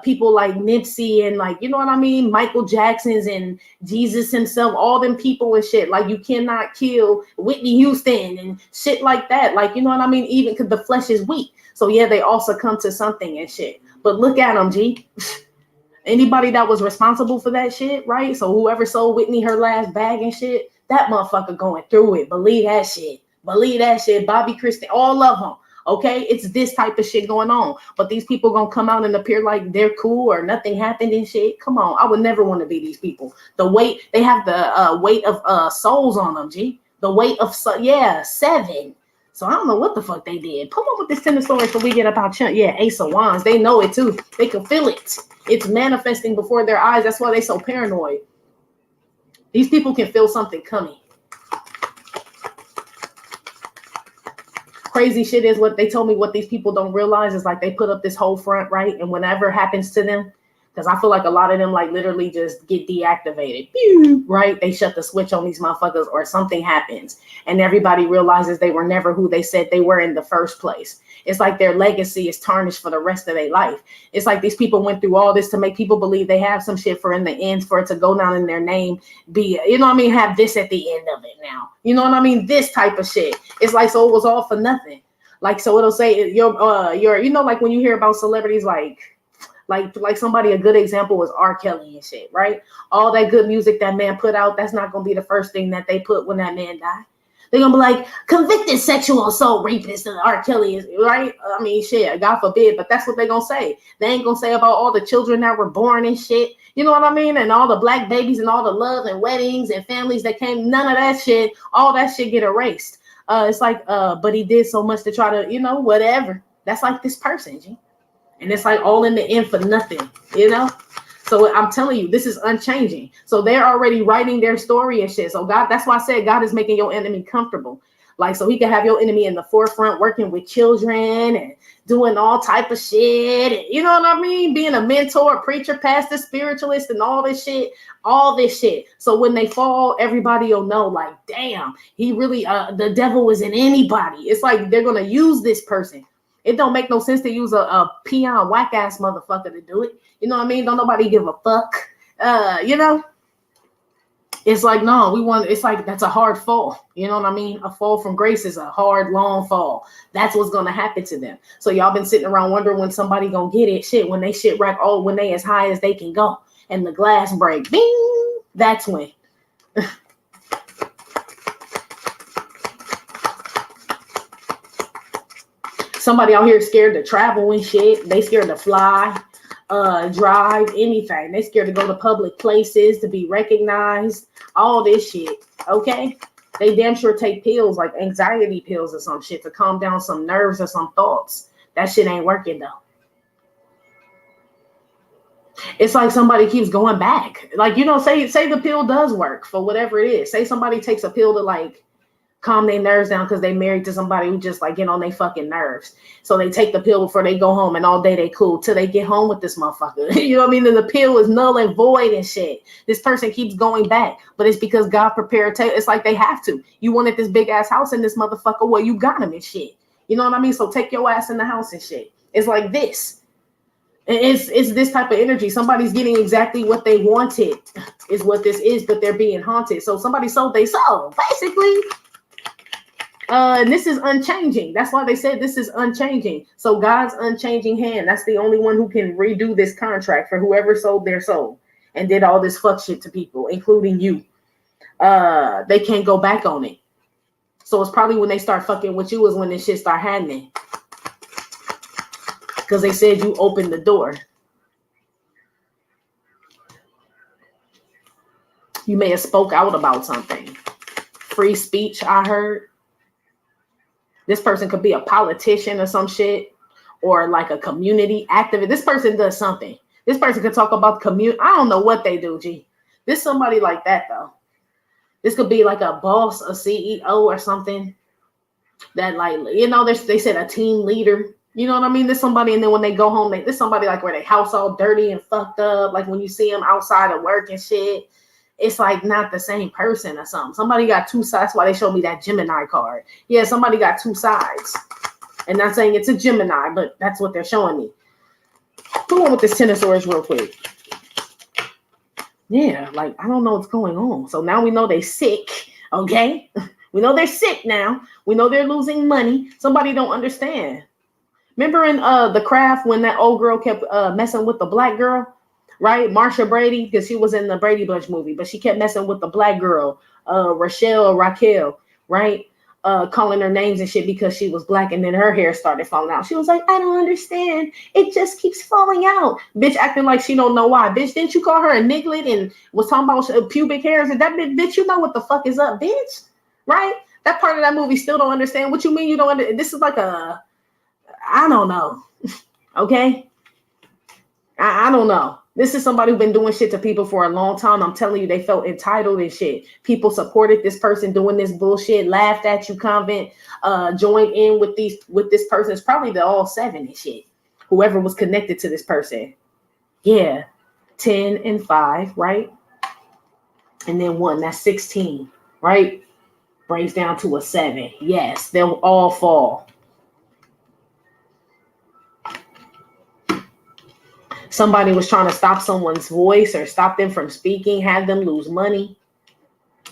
people like Nipsey and like, Michael Jackson's and Jesus himself, all them people and shit. Like you cannot kill Whitney Houston and shit like that. Like, even because the flesh is weak. So yeah, they all succumb to something and shit. But look at them, G. Anybody that was responsible for that shit, right? So whoever sold Whitney her last bag and shit, that motherfucker going through it. Believe that shit. Believe that shit. Bobby Kristen, all of them. Okay, it's this type of shit going on. But these people gonna come out and appear like they're cool or nothing happened and shit. Come on, I would never want to be these people. The weight, they have the weight of souls on them, G. The weight of 7. So I don't know what the fuck they did. Come on with this 10 story before we get up our chunk. Yeah, Ace of Wands. They know it too. They can feel it. It's manifesting before their eyes. That's why they so paranoid. These people can feel something coming. Crazy shit is what they told me. What these people don't realize is like they put up this whole front, right? And whenever happens to them, because I feel like a lot of them like literally just get deactivated, right? They shut the switch on these motherfuckers or something happens and everybody realizes they were never who they said they were in the first place. It's like their legacy is tarnished for the rest of their life. It's like these people went through all this to make people believe they have some shit for in the end for it to go down in their name, be, you know what I mean, have this at the end of it now. You know what I mean? This type of shit. It's like, so it was all for nothing. Like, so it'll say your, you know, like when you hear about celebrities, like somebody, a good example was R. Kelly and shit, right? All that good music that man put out, that's not going to be the first thing that they put when that man died. They're going to be like, convicted sexual assault rapist and R. Kelly is, right? I mean, shit, God forbid, but that's what they're going to say. They ain't going to say about all the children that were born and shit. You know what I mean? And all the black babies and all the love and weddings and families that came, none of that shit, all that shit get erased. It's like, but he did so much to try to, you know, whatever. That's like this person, G. And it's like all in the end for nothing, you know? So I'm telling you, this is unchanging. So they're already writing their story and shit. So God, that's why I said God is making your enemy comfortable. Like, so he can have your enemy in the forefront working with children and doing all type of shit. And, you know what I mean? Being a mentor, preacher, pastor, spiritualist, and all this shit. So when they fall, everybody will know, like, damn, he really, the devil was in anybody. It's like they're going to use this person. It don't make no sense to use a peon whack ass motherfucker to do it. You know what I mean? Don't nobody give a fuck. You know? It's like, no, it's like that's a hard fall. You know what I mean? A fall from grace is a hard, long fall. That's what's gonna happen to them. So y'all been sitting around wondering when somebody gonna get it. Shit, when they shit wreck, when they as high as they can go and the glass break, bing, that's when. Somebody out here scared to travel and shit. They scared to fly, drive, anything. They scared to go to public places, to be recognized, all this shit, okay? They damn sure take pills, like anxiety pills or some shit to calm down some nerves or some thoughts. That shit ain't working, though. It's like somebody keeps going back. Like, you know, say the pill does work for whatever it is. Say somebody takes a pill to, like, calm their nerves down because they married to somebody who just like get on their fucking nerves. So they take the pill before they go home and all day they cool till they get home with this motherfucker. You know what I mean? And the pill is null and void and shit. This person keeps going back, but it's because God prepared. It's like they have to. You wanted this big ass house in this motherfucker. Well, you got him and shit. You know what I mean? So take your ass in the house and shit. It's like this. It's this type of energy. Somebody's getting exactly what they wanted is what this is, but they're being haunted. So somebody sold they soul, basically. And this is unchanging. That's why they said this is unchanging. So God's unchanging hand, that's the only one who can redo this contract for whoever sold their soul and did all this fuck shit to people, including you. They can't go back on it. So it's probably when they start fucking with you is when this shit start happening. Because they said you opened the door. You may have spoke out about something. Free speech, I heard. This person could be a politician or some shit, or like a community activist. This person does something. This person could talk about community. I don't know what they do, G. This somebody like that, though. This could be like a boss, a CEO or something that, like, you know, they said a team leader. You know what I mean? There's somebody, and then when they go home, there's somebody like where their house all dirty and fucked up. Like when you see them outside of work and shit. It's like not the same person or something. Somebody got two sides. That's why they showed me that Gemini card. Yeah, somebody got two sides. And not saying it's a Gemini, but that's what they're showing me. Go on with this Ten of Swords real quick. Yeah, like, I don't know what's going on. So now we know they're sick, okay? We know they're sick now. We know they're losing money. Somebody don't understand. Remember in The Craft when that old girl kept messing with the black girl? right? Marsha Brady, because she was in the Brady Bunch movie, but she kept messing with the black girl, Raquel, right? Calling her names and shit because she was black, and then her hair started falling out. She was like, I don't understand. It just keeps falling out. Bitch acting like she don't know why. Bitch, didn't you call her a niglet and was talking about pubic hairs? And that bitch, you know what the fuck is up, bitch? Right? That part of that movie still don't understand. What you mean you don't understand? This is like I don't know. Okay? I don't know. This is somebody who's been doing shit to people for a long time. I'm telling you, they felt entitled and shit. People supported this person doing this bullshit, laughed at you, joined in with this person. It's probably the all 7 and shit. Whoever was connected to this person. Yeah. 10 and 5, right? And then 1, that's 16, right? Brings down to a 7. Yes, they'll all fall. Somebody was trying to stop someone's voice or stop them from speaking, have them lose money.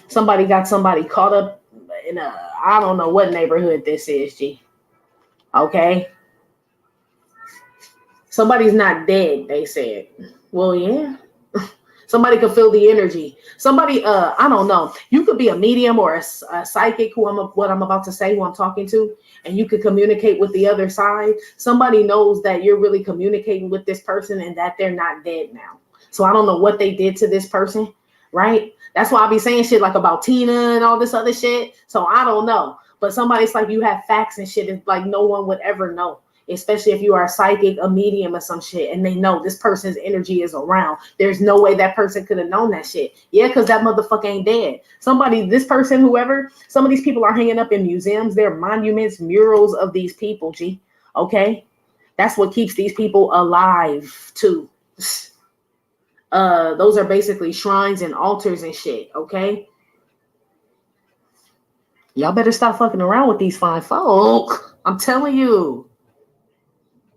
Somebody got somebody caught up in I don't know what neighborhood this is, G. Okay? Somebody's not dead, they said. Well, yeah. Somebody could feel the energy. Somebody, I don't know. You could be a medium or a psychic, what I'm about to say, who I'm talking to, and you could communicate with the other side. Somebody knows that you're really communicating with this person and that they're not dead now. So I don't know what they did to this person, right? That's why I be saying shit like about Tina and all this other shit. So I don't know. But somebody's like, you have facts and shit. It's like no one would ever know. Especially if you are a psychic, a medium or some shit, and they know this person's energy is around. There's no way that person could have known that shit. Yeah, because that motherfucker ain't dead. This person, whoever, some of these people are hanging up in museums. They're monuments, murals of these people, G. Okay? That's what keeps these people alive, too. Those are basically shrines and altars and shit, okay? Y'all better stop fucking around with these fine folk. I'm telling you.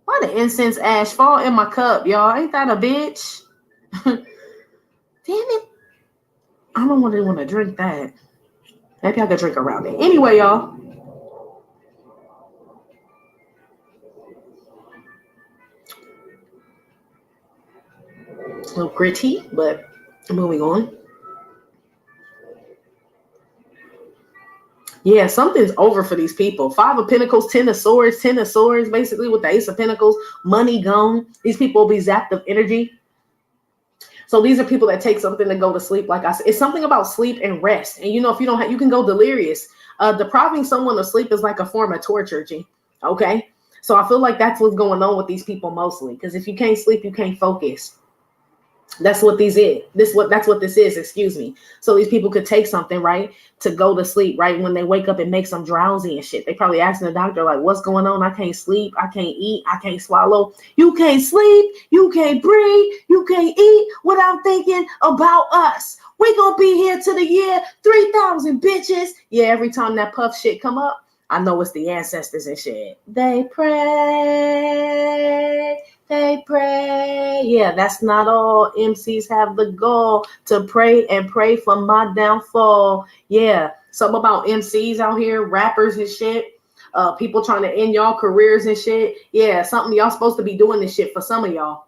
Why the incense ash fall in my cup, y'all? Ain't that a bitch? Damn it. I don't really want to drink that. Maybe I could drink around it. Anyway, y'all. A little gritty, but moving on. Yeah, something's over for these people. 5 of Pentacles, 10 of Swords, basically with the Ace of Pentacles, money gone. These people will be zapped of energy. So these are people that take something to go to sleep. Like I said, it's something about sleep and rest. And if you don't have, you can go delirious. Depriving someone of sleep is like a form of torture, G. Okay? So I feel like that's what's going on with these people mostly. Because if you can't sleep, you can't focus. That's what this is, excuse me. So these people could take something, right, to go to sleep, right? When they wake up, it makes them drowsy and shit. They probably asking the doctor, like, what's going on? I can't sleep. I can't eat. I can't swallow. You can't sleep. You can't breathe. You can't eat without thinking about us. We gonna be here to the year 3000, bitches. Yeah, every time that puff shit come up, I know it's the ancestors and shit. They pray. They pray. Yeah, that's not all. MCs have the goal to pray and pray for my downfall. Yeah, something about MCs out here, rappers and shit. People trying to end y'all careers and shit. Yeah, something y'all supposed to be doing this shit for some of y'all.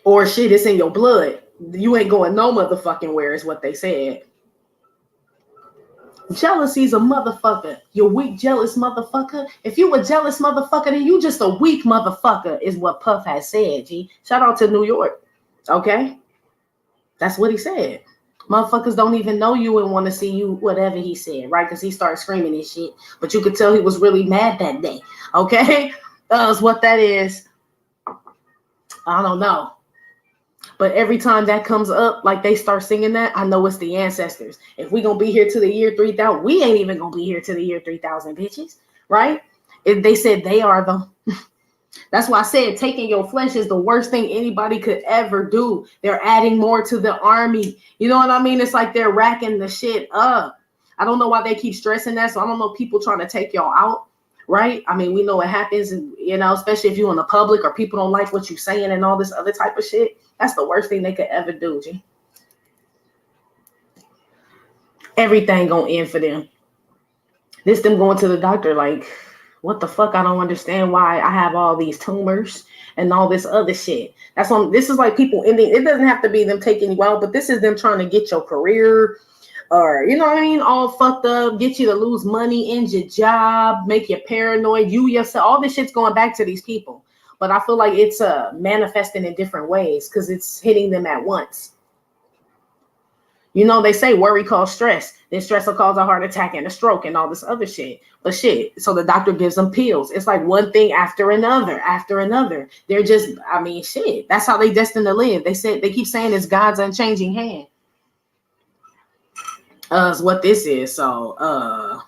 Or shit, it's in your blood. You ain't going no motherfucking where is what they said. Jealousy's a motherfucker. You weak, jealous motherfucker. If you a jealous motherfucker, then you just a weak motherfucker, is what Puff has said, G. Shout out to New York. Okay? That's what he said. Motherfuckers don't even know you and want to see you, whatever he said, right? Because he started screaming and shit. But you could tell he was really mad that day. Okay? That's what that is. I don't know. But every time that comes up, like they start singing that, I know it's the ancestors. If we gonna be here to the year 3000, we ain't even gonna be here to the year 3000, bitches, right? If they said they are the, that's why I said taking your flesh is the worst thing anybody could ever do. They're adding more to the army. You know what I mean? It's like they're racking the shit up. I don't know why they keep stressing that. So I don't know people trying to take y'all out. Right? I mean, we know it happens, and especially if you're in the public or people don't like what you're saying and all this other type of shit. That's the worst thing they could ever do, G. Everything gonna end for them. This them going to the doctor like, What the fuck? I don't understand why I have all these tumors and all this other shit. That's on. This is like people ending. It doesn't have to be them taking you out, but this is them trying to get your career, or you know what I mean, all fucked up, get you to lose money, end your job, make you paranoid. You yourself, all this shit's going back to these people. But I feel like it's manifesting in different ways because it's hitting them at once. You know, they say worry causes stress. Then stress will cause a heart attack and a stroke and all this other shit. But shit, so the doctor gives them pills. It's like one thing after another, after another. They're just, I mean, shit. That's how they destined to live. They keep saying it's God's unchanging hand. Is what this is. So,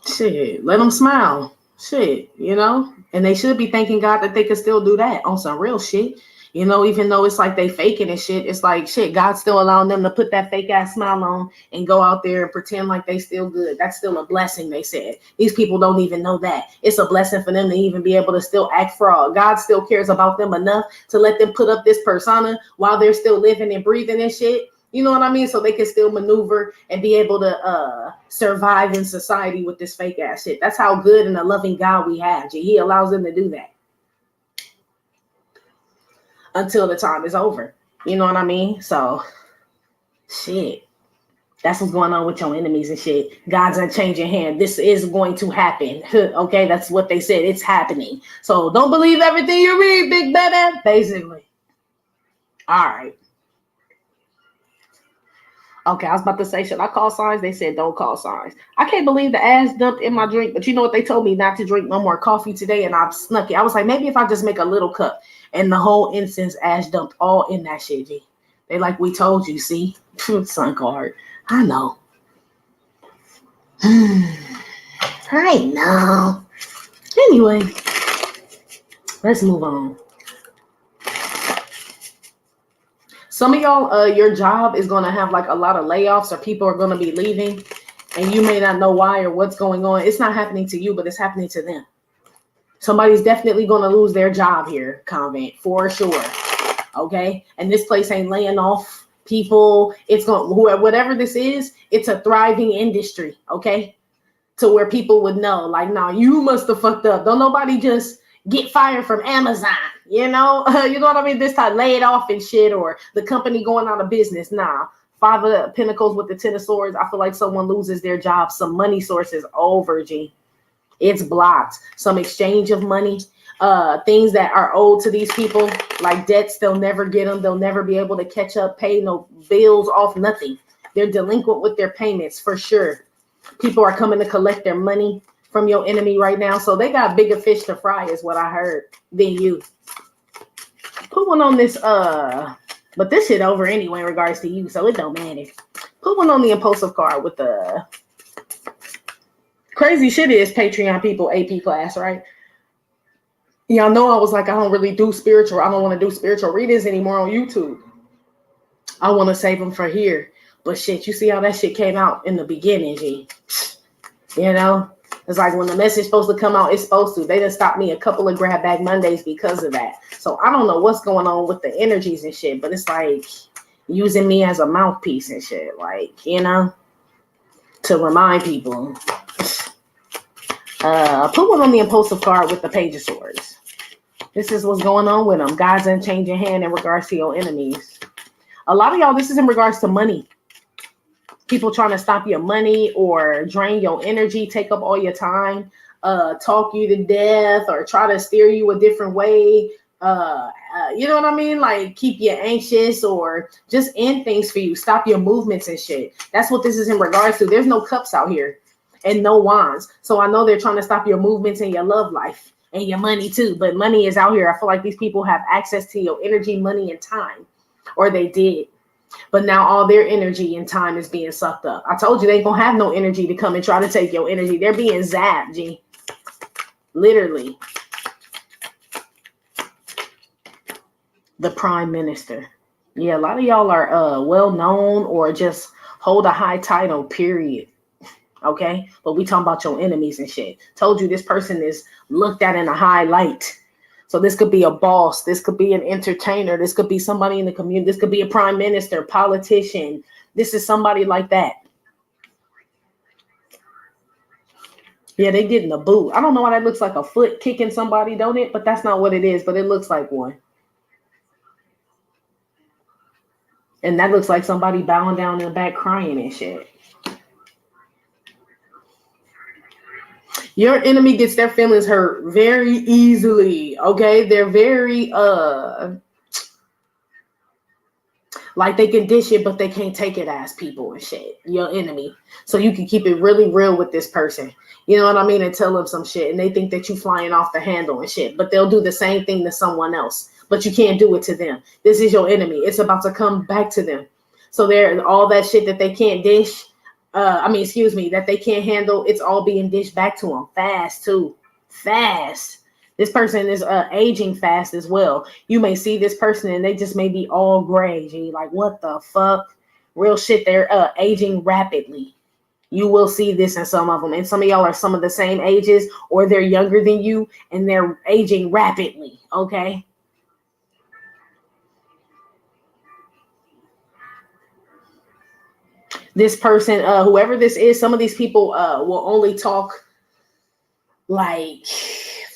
shit, let them smile. Shit, you know? And they should be thanking God that they could still do that on some real shit. You know, even though it's like they faking and shit, it's like shit, God's still allowing them to put that fake ass smile on and go out there and pretend like they still good. That's still a blessing, they said. These people don't even know that. It's a blessing for them to even be able to still act fraud. God still cares about them enough to let them put up this persona while they're still living and breathing and shit. You know what I mean? So they can still maneuver and be able to survive in society with this fake ass shit. That's how good and a loving God we have. He allows them to do that until the time is over. You know what I mean? So, shit. That's what's going on with your enemies and shit. God's unchanging hand. This is going to happen. Okay? That's what they said. It's happening. So, don't believe everything you read, big baby. Basically. All right. Okay, I was about to say, should I call signs? They said don't call signs. I can't believe the ass dumped in my drink, but you know what? They told me not to drink no more coffee today, and I snuck it. I was like, maybe if I just make a little cup, and the whole incense ash dumped all in that shit, G. They like, we told you, see? Sun card. I know. I know. Anyway, let's move on. Some of y'all, your job is going to have like a lot of layoffs or people are going to be leaving and you may not know why or what's going on. It's not happening to you, but it's happening to them. Somebody's definitely going to lose their job here, Convent, for sure. Okay? And this place ain't laying off people. It's going, whatever this is, it's a thriving industry. Okay? To where people would know, like, nah, you must have fucked up. Don't nobody just get fired from Amazon, you know? You know what I mean? This time laid off and shit, or the company going out of business. Nah, 5 of the Pentacles with the 10 of Swords. I feel like someone loses their job. Some money sources over, G. It's blocked. Some exchange of money, things that are owed to these people, like debts, they'll never get them. They'll never be able to catch up, pay no bills off, nothing. They're delinquent with their payments for sure. People are coming to collect their money from your enemy right now. So they got bigger fish to fry is what I heard than you. Put one on this, but this shit over anyway in regards to you, so it don't matter. Put one on the impulsive card with the crazy shit is Patreon people AP class, right? Y'all know I was like, I don't really do spiritual. I don't want to do spiritual readings anymore on YouTube. I want to save them for here. But shit, you see how that shit came out in the beginning, G. You know? It's like when the message supposed to come out, it's supposed to. They done stopped me a couple of Grab Bag Mondays because of that. So I don't know what's going on with the energies and shit, but it's like using me as a mouthpiece and shit. Like, you know, to remind people. Put one on the impulsive card with the Page of Swords. This is what's going on with them. God's unchanging hand in regards to your enemies. A lot of y'all, this is in regards to money. People trying to stop your money or drain your energy, take up all your time, talk you to death, or try to steer you a different way. You know what I mean? Like keep you anxious or just end things for you. Stop your movements and shit. That's what this is in regards to. There's no cups out here and no wands. So I know they're trying to stop your movements and your love life and your money too. But money is out here. I feel like these people have access to your energy, money, and time. Or they did. But now all their energy and time is being sucked up. I told you they ain't gonna have no energy to come and try to take your energy. They're being zapped, G. Literally. The Prime Minister. Yeah, a lot of y'all are well known or just hold a high title, period. Okay? But we talking about your enemies and shit. Told you this person is looked at in a high light. So this could be a boss. This could be an entertainer. This could be somebody in the community. This could be a prime minister, politician. This is somebody like that. Yeah, they getting a boot. I don't know why that looks like a foot kicking somebody, don't it? But that's not what it is, but it looks like one. And that looks like somebody bowing down in the back crying and shit. Your enemy gets their feelings hurt very easily, okay? They're very like they can dish it, but they can't take it as people and shit. Your enemy. So you can keep it really real with this person. You know what I mean? And tell them some shit. And they think that you flying off the handle and shit. But they'll do the same thing to someone else. But you can't do it to them. This is your enemy. It's about to come back to them. So they're all that shit that they can't dish. That they can't handle. It's all being dished back to them. Fast too. Fast. This person is aging fast as well. You may see this person and they just may be all gray. G, like, what the fuck? Real shit. They're aging rapidly. You will see this in some of them. And some of y'all are some of the same ages, or they're younger than you and they're aging rapidly. Okay. This person, whoever this is, some of these people will only talk like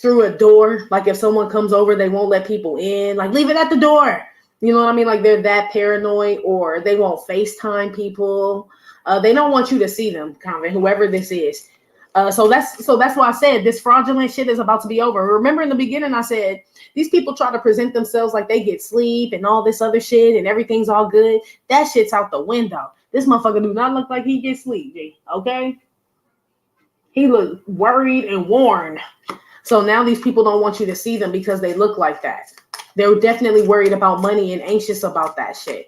through a door. Like if someone comes over, they won't let people in. Like, leave it at the door. You know what I mean? Like they're that paranoid, or they won't FaceTime people. They don't want you to see them, Convin, whoever this is. So that's why I said this fraudulent shit is about to be over. Remember in the beginning, I said these people try to present themselves like they get sleep and all this other shit and everything's all good. That shit's out the window. This motherfucker do not look like he gets sleep, G. Okay? He look worried and worn. So now these people don't want you to see them because they look like that. They're definitely worried about money and anxious about that shit.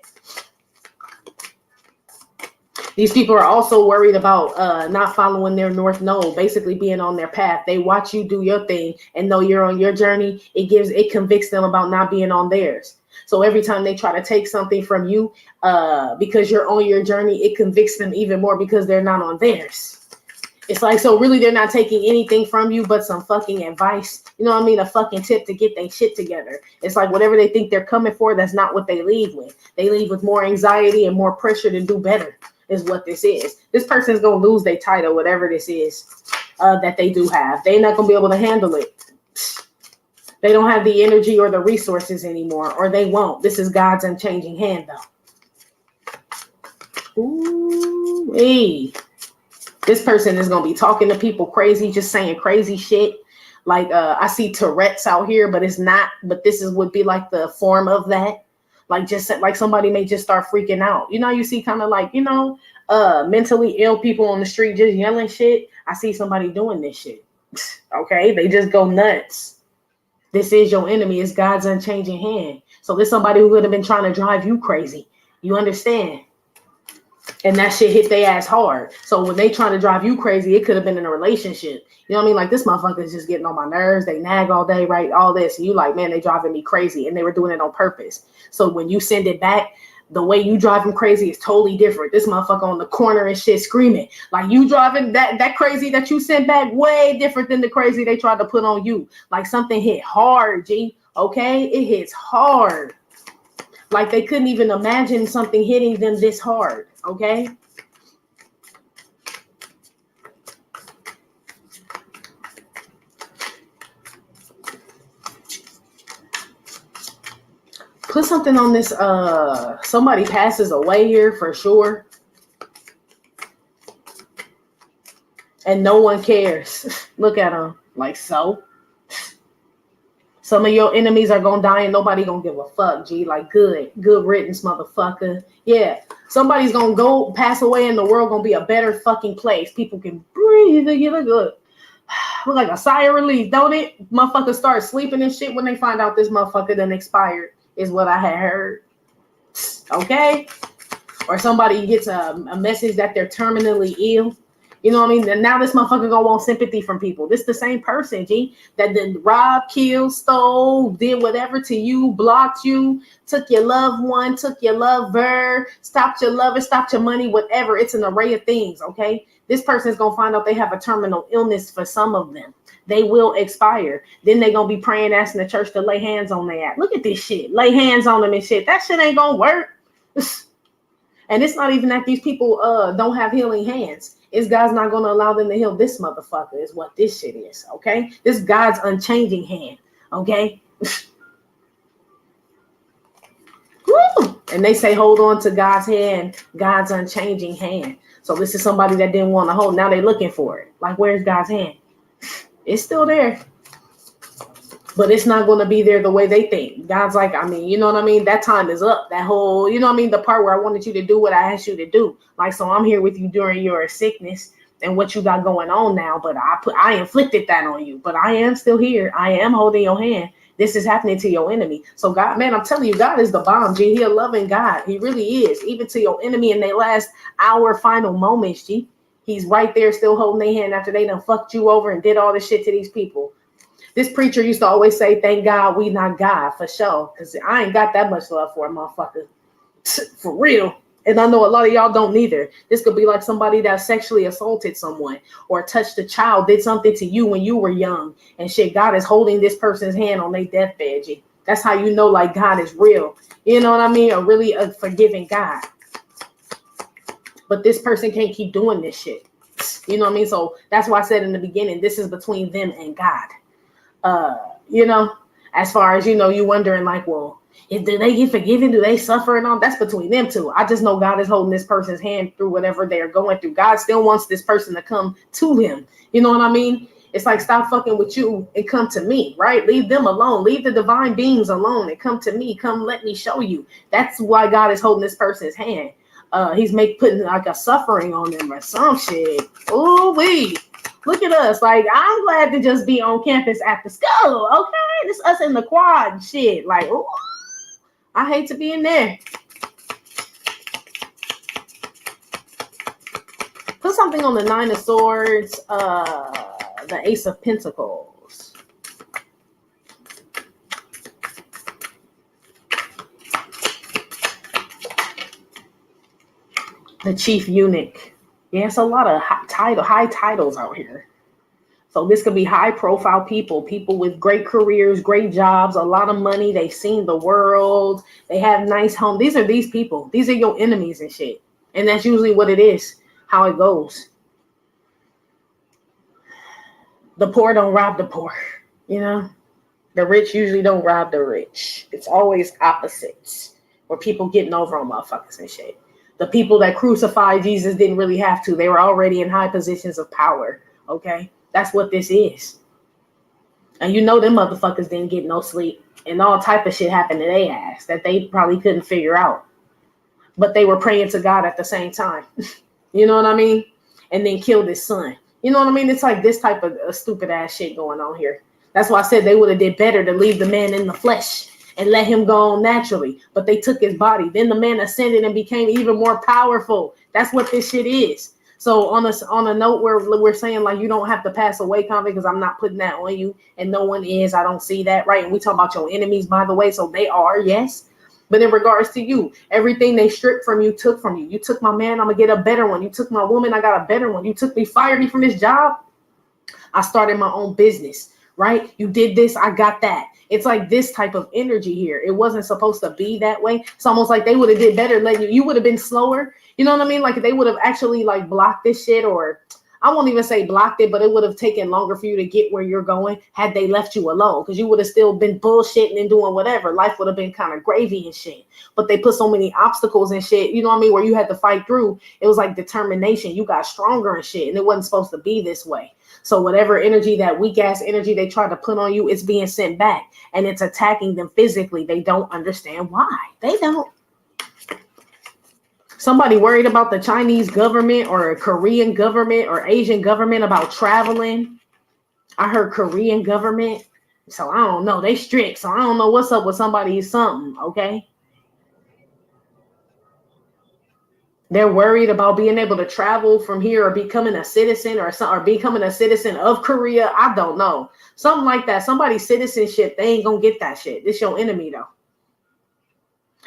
These people are also worried about not following their North Node, basically being on their path. They watch you do your thing and know you're on your journey. It convicts them about not being on theirs. So every time they try to take something from you because you're on your journey, it convicts them even more because they're not on theirs. It's like, so really they're not taking anything from you but some fucking advice. You know what I mean? A fucking tip to get their shit together. It's like whatever they think they're coming for, that's not what they leave with. They leave with more anxiety and more pressure to do better is what this is. This person's going to lose their title, whatever this is that they do have. They're not going to be able to handle it. They don't have the energy or the resources anymore, or they won't. This is God's unchanging hand, though. Ooh, hey. This person is going to be talking to people crazy, just saying crazy shit. Like, I see Tourette's out here, but it's not. But this would be like the form of that. Like, just like somebody may just start freaking out. You know, you see kind of like, mentally ill people on the street just yelling shit. I see somebody doing this shit. Okay, they just go nuts. This is your enemy. It's God's unchanging hand. So there's somebody who would have been trying to drive you crazy. You understand? And that shit hit their ass hard. So when they trying to drive you crazy, it could have been in a relationship. You know what I mean? Like, this motherfucker is just getting on my nerves. They nag all day, right? All this. And you like, man, they driving me crazy. And they were doing it on purpose. So when you send it back, the way you drive them crazy is totally different. This motherfucker on the corner and shit screaming. Like, you driving that crazy that you sent back way different than the crazy they tried to put on you. Like, something hit hard, G. Okay? It hits hard. Like, they couldn't even imagine something hitting them this hard. Okay? Put something on this. Somebody passes away here for sure. And no one cares. Look at them. Like, so. Some of your enemies are going to die and nobody going to give a fuck, G. Like, good riddance, motherfucker. Yeah. Somebody's going to go pass away and the world going to be a better fucking place. People can breathe. You look like a sigh of relief, don't it? Motherfuckers start sleeping and shit when they find out this motherfucker done expired, is what I had heard. Okay? Or somebody gets a message that they're terminally ill. You know what I mean? And now this motherfucker gonna want sympathy from people. This the same person, G, that did rob, kill, stole, did whatever to you, blocked you, took your loved one, took your lover, stopped your lover, stopped your money, whatever. It's an array of things, okay? This person's gonna find out they have a terminal illness for some of them. They will expire. Then they gonna be praying, asking the church to lay hands on their ass. Look at this shit. Lay hands on them and shit. That shit ain't gonna work. And it's not even that these people don't have healing hands. It's God's not going to allow them to heal this motherfucker is what this shit is, okay? This God's unchanging hand, okay? Woo! And they say hold on to God's hand, God's unchanging hand. So this is somebody that didn't want to hold. Now they're looking for it. Like, where's God's hand? It's still there. But it's not going to be there the way they think. God's like, I mean, you know what I mean? That time is up. That whole, you know what I mean? The part where I wanted you to do what I asked you to do. Like, so I'm here with you during your sickness and what you got going on now. But I inflicted that on you. But I am still here. I am holding your hand. This is happening to your enemy. So God, man, I'm telling you, God is the bomb, G. He a loving God. He really is. Even to your enemy in their last hour, final moments, G. He's right there still holding their hand after they done fucked you over and did all this shit to these people. This preacher used to always say, thank God we not God, for sure. Because I ain't got that much love for a motherfucker. For real. And I know a lot of y'all don't neither. This could be like somebody that sexually assaulted someone or touched a child, did something to you when you were young. And shit, God is holding this person's hand on their deathbed, G. That's how you know, like, God is real. You know what I mean? A really a forgiving God. But this person can't keep doing this shit. You know what I mean? So that's why I said in the beginning, this is between them and God. You know, as far as, you know, you wondering like, well, do they get forgiven? Do they suffer and all? That's between them two. I just know God is holding this person's hand through whatever they're going through. God still wants this person to come to him. You know what I mean? It's like, stop fucking with you and come to me, right? Leave them alone. Leave the divine beings alone and come to me. Come, let me show you. That's why God is holding this person's hand. He's putting like a suffering on them or some shit. Ooh wee. Look at us. Like, I'm glad to just be on campus after school. Okay. This us in the quad and shit. Like, ooh, I hate to be in there. Put something on the Nine of Swords, the Ace of Pentacles. The Chief Eunuch. Yeah, it's a lot of high titles out here. So this could be high profile people with great careers, great jobs, a lot of money. They've seen the world. They have nice homes. These are these people. These are your enemies and shit. And that's usually what it is, how it goes. The poor don't rob the poor, you know? The rich usually don't rob the rich. It's always opposites, where people getting over on motherfuckers and shit. The people that crucified Jesus didn't really have to. They were already in high positions of power, okay? That's what this is. And you know them motherfuckers didn't get no sleep. And all type of shit happened to their ass that they probably couldn't figure out. But they were praying to God at the same time. You know what I mean? And then killed his son. You know what I mean? It's like this type of stupid ass shit going on here. That's why I said they would have did better to leave the man in the flesh and let him go on naturally. But they took his body. Then the man ascended and became even more powerful. That's what this shit is. So on a note where we're saying, like, you don't have to pass away, Convict, because I'm not putting that on you. And no one is. I don't see that, right? And we talk about your enemies, by the way. So they are, yes. But in regards to you, everything they stripped from you, took from you. You took my man, I'm going to get a better one. You took my woman, I got a better one. You took me, fired me from this job. I started my own business, right? You did this, I got that. It's like this type of energy here. It wasn't supposed to be that way. It's almost like they would have did better letting you would have been slower. You know what I mean? Like they would have actually like blocked this shit, or I won't even say blocked it, but it would have taken longer for you to get where you're going had they left you alone, because you would have still been bullshitting and doing whatever. Life would have been kind of gravy and shit. But they put so many obstacles and shit, you know what I mean, where you had to fight through. It was like determination. You got stronger and shit, and it wasn't supposed to be this way. So whatever energy, that weak ass energy they tried to put on you, it's being sent back, and it's attacking them physically. They don't understand why. They don't. Somebody worried about the Chinese government or Korean government or Asian government about traveling. I heard Korean government. So I don't know. They strict. So I don't know what's up with somebody's something. Okay. They're worried about being able to travel from here or becoming a citizen or becoming a citizen of Korea. I don't know. Something like that. Somebody's citizenship. They ain't going to get that shit. It's your enemy though.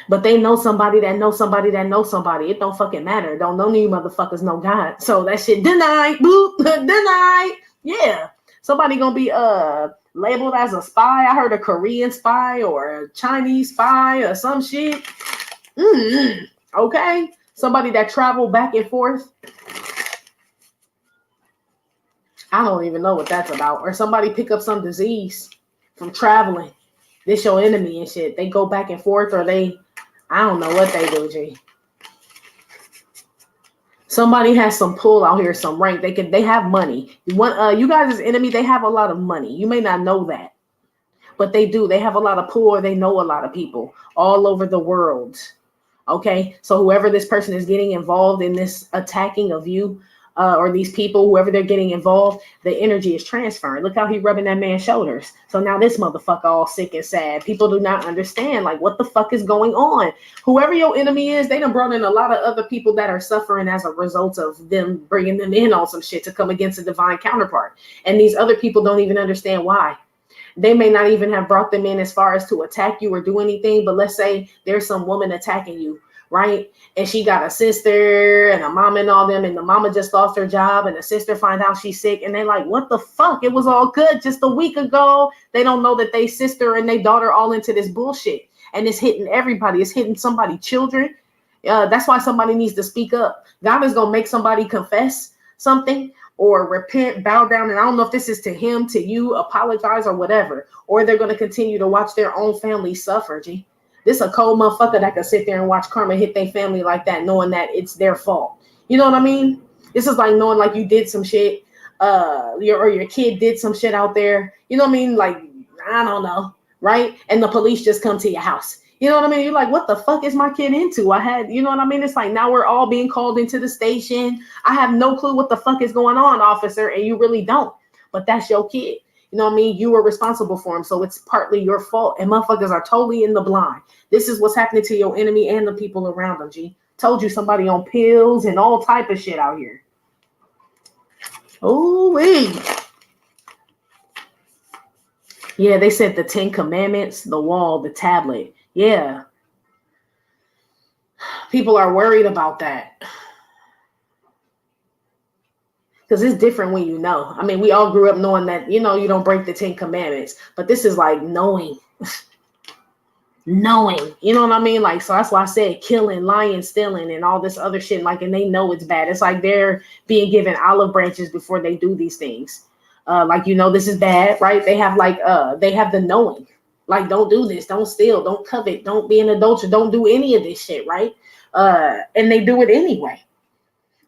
But they know somebody that knows somebody that knows somebody. It don't fucking matter. Don't none of you motherfuckers know God. So that shit denied. Boop. Denied. Yeah. Somebody gonna be labeled as a spy. I heard a Korean spy or a Chinese spy or some shit. Okay. Somebody that travel back and forth. I don't even know what that's about. Or somebody pick up some disease from traveling. This your enemy and shit. They go back and forth, or I don't know what they do, G. Somebody has some pull out here, some rank. They have money. You guys' enemy, they have a lot of money. You may not know that, but they do. They have a lot of pull, or they know a lot of people all over the world. Okay, so whoever this person is getting involved in this attacking of you, or these people, whoever they're getting involved, the energy is transferring. Look how he rubbing that man's shoulders. So now this motherfucker all sick and sad. People do not understand, like, what the fuck is going on? Whoever your enemy is, they done brought in a lot of other people that are suffering as a result of them bringing them in on some shit to come against a divine counterpart. And these other people don't even understand why. They may not even have brought them in as far as to attack you or do anything, but let's say there's some woman attacking you, right? And she got a sister and a mom and all them, and the mama just lost her job, and the sister find out she's sick, and they like, what the fuck? It was all good just a week ago. They don't know that they sister and they daughter all into this bullshit, and it's hitting everybody. It's hitting somebody, children. That's why somebody needs to speak up. God is gonna make somebody confess something or repent, bow down, and I don't know if this is to him, to you, apologize or whatever, or they're gonna continue to watch their own family suffer. G. This a cold motherfucker that can sit there and watch karma hit their family like that, knowing that it's their fault. You know what I mean? This is like knowing like you did some shit, your kid did some shit out there. You know what I mean? Like, I don't know, right? And the police just come to your house. You know what I mean? You're like, what the fuck is my kid into? You know what I mean? It's like now we're all being called into the station. I have no clue what the fuck is going on, officer, and you really don't. But that's your kid. You know what I mean? You were responsible for him, so it's partly your fault. And motherfuckers are totally in the blind. This is what's happening to your enemy and the people around them, G. Told you, somebody on pills and all type of shit out here. Ooh-wee. Yeah, they said the 10 Commandments, the wall, the tablet. Yeah. People are worried about that. Because it's different when you know. I mean, we all grew up knowing that, you know, you don't break the 10 Commandments. But this is like knowing. Knowing. You know what I mean? Like, so that's why I said killing, lying, stealing, and all this other shit. Like, and they know it's bad. It's like they're being given olive branches before they do these things. Like, you know, this is bad, right? They have like, they have the knowing. Like, don't do this. Don't steal. Don't covet. Don't be an adulterer. Don't do any of this shit, right? And they do it anyway.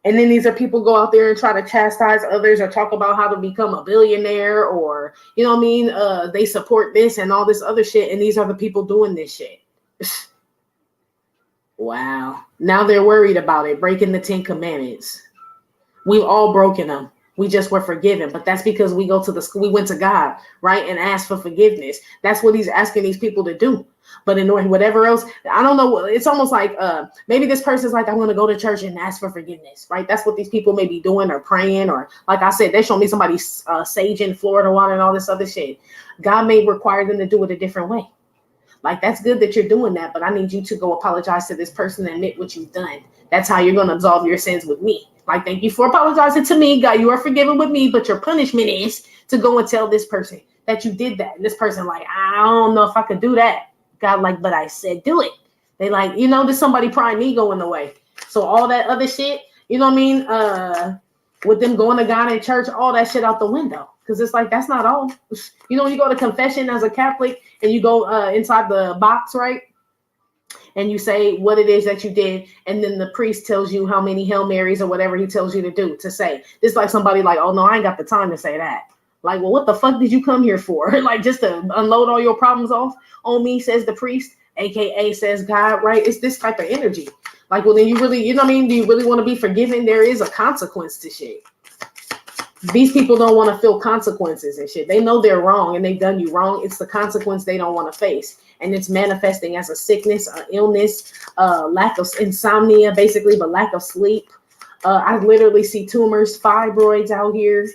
And then these are people go out there and try to chastise others or talk about how to become a billionaire or, you know what I mean? They support this and all this other shit. And these are the people doing this shit. Wow. Now they're worried about it, breaking the 10 Commandments. We've all broken them. We just were forgiven. But that's because we go to the school. We went to God, right? And asked for forgiveness. That's what he's asking these people to do. But in whatever else, I don't know. It's almost like maybe this person's like, I'm going to go to church and ask for forgiveness, right? That's what these people may be doing or praying. Or like I said, they show me somebody saging Florida water and all this other shit. God may require them to do it a different way. Like, that's good that you're doing that, but I need you to go apologize to this person and admit what you've done. That's how you're going to absolve your sins with me. Like, thank you for apologizing to me. God, you are forgiven with me, but your punishment is to go and tell this person that you did that. And this person like, I don't know if I could do that. God, like, but I said do it. They like, you know, there's somebody prime ego in the way. So all that other shit, you know what I mean? With them going to God in church, all that shit out the window. Because it's like, that's not all. You know, you go to confession as a Catholic and you go inside the box, right? And you say what it is that you did. And then the priest tells you how many Hail Marys or whatever he tells you to do, to say. It's like somebody like, oh, no, I ain't got the time to say that. Like, well, what the fuck did you come here for? Like, just to unload all your problems off on me, says the priest, aka says God, right? It's this type of energy. Like, well, then you really, you know what I mean? Do you really want to be forgiven? There is a consequence to shit. These people don't want to feel consequences and shit. They know they're wrong and they've done you wrong. It's the consequence they don't want to face. And it's manifesting as a sickness, an illness, lack of insomnia, basically, but lack of sleep. I literally see tumors, fibroids out here.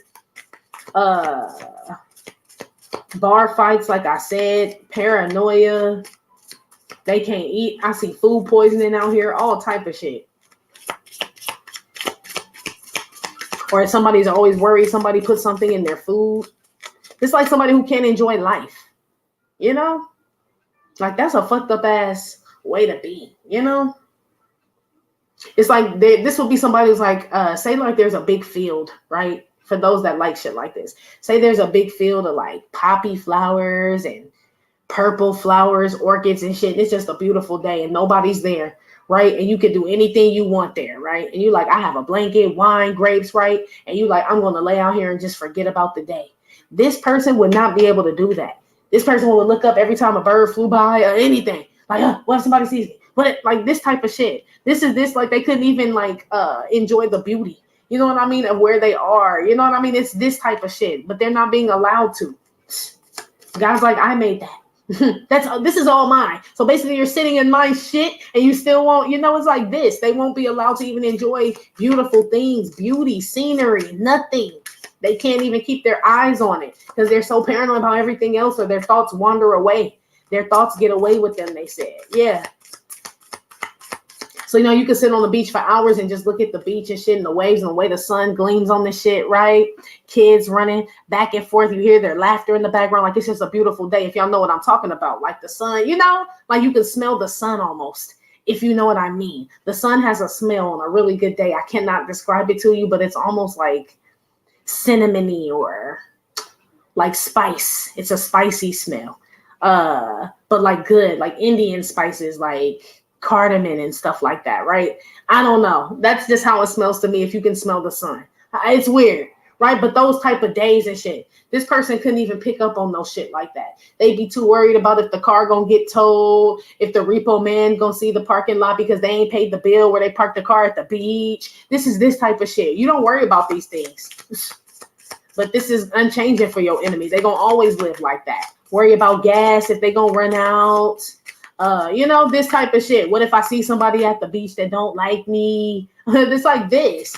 Bar fights, like I said, paranoia. They can't eat. I see food poisoning out here, all type of shit. Or somebody's always worried somebody put something in their food. It's like somebody who can't enjoy life. You know? Like, that's a fucked up ass way to be, you know? It's like this would be somebody who's like, say like there's a big field, right? For those that like shit like this, say there's a big field of like poppy flowers and purple flowers, orchids and shit. It's just a beautiful day and nobody's there, right? And you can do anything you want there, right? And you like, I have a blanket, wine, grapes, right? And you like, I'm going to lay out here and just forget about the day. This person would not be able to do that. This person would look up every time a bird flew by or anything. Like, what if somebody sees me? What, like this type of shit. This, like they couldn't even like enjoy the beauty. You know what I mean? Of where they are. You know what I mean? It's this type of shit, but they're not being allowed to. God's like, I made that. This is all mine. So basically you're sitting in my shit and you still won't, it's like this. They won't be allowed to even enjoy beautiful things, beauty, scenery, nothing. They can't even keep their eyes on it because they're so paranoid about everything else, or their thoughts wander away. Their thoughts get away with them, they said. Yeah. So, you can sit on the beach for hours and just look at the beach and shit and the waves and the way the sun gleams on the shit, right? Kids running back and forth. You hear their laughter in the background. Like, it's just a beautiful day. If y'all know what I'm talking about, like the sun, like you can smell the sun almost, if you know what I mean. The sun has a smell on a really good day. I cannot describe it to you, but it's almost like cinnamony or like spice. It's a spicy smell. But like good, like Indian spices, like cardamom and stuff like that, right? I don't know. That's just how it smells to me if you can smell the sun. It's weird, right? But those type of days and shit, this person couldn't even pick up on no shit like that. They'd be too worried about if the car gonna get towed, if the repo man gonna see the parking lot because they ain't paid the bill where they parked the car at the beach. This is this type of shit. You don't worry about these things. But this is unchanging for your enemies. They gonna always live like that. Worry about gas if they gonna run out. This type of shit. What if I see somebody at the beach that don't like me? It's like this.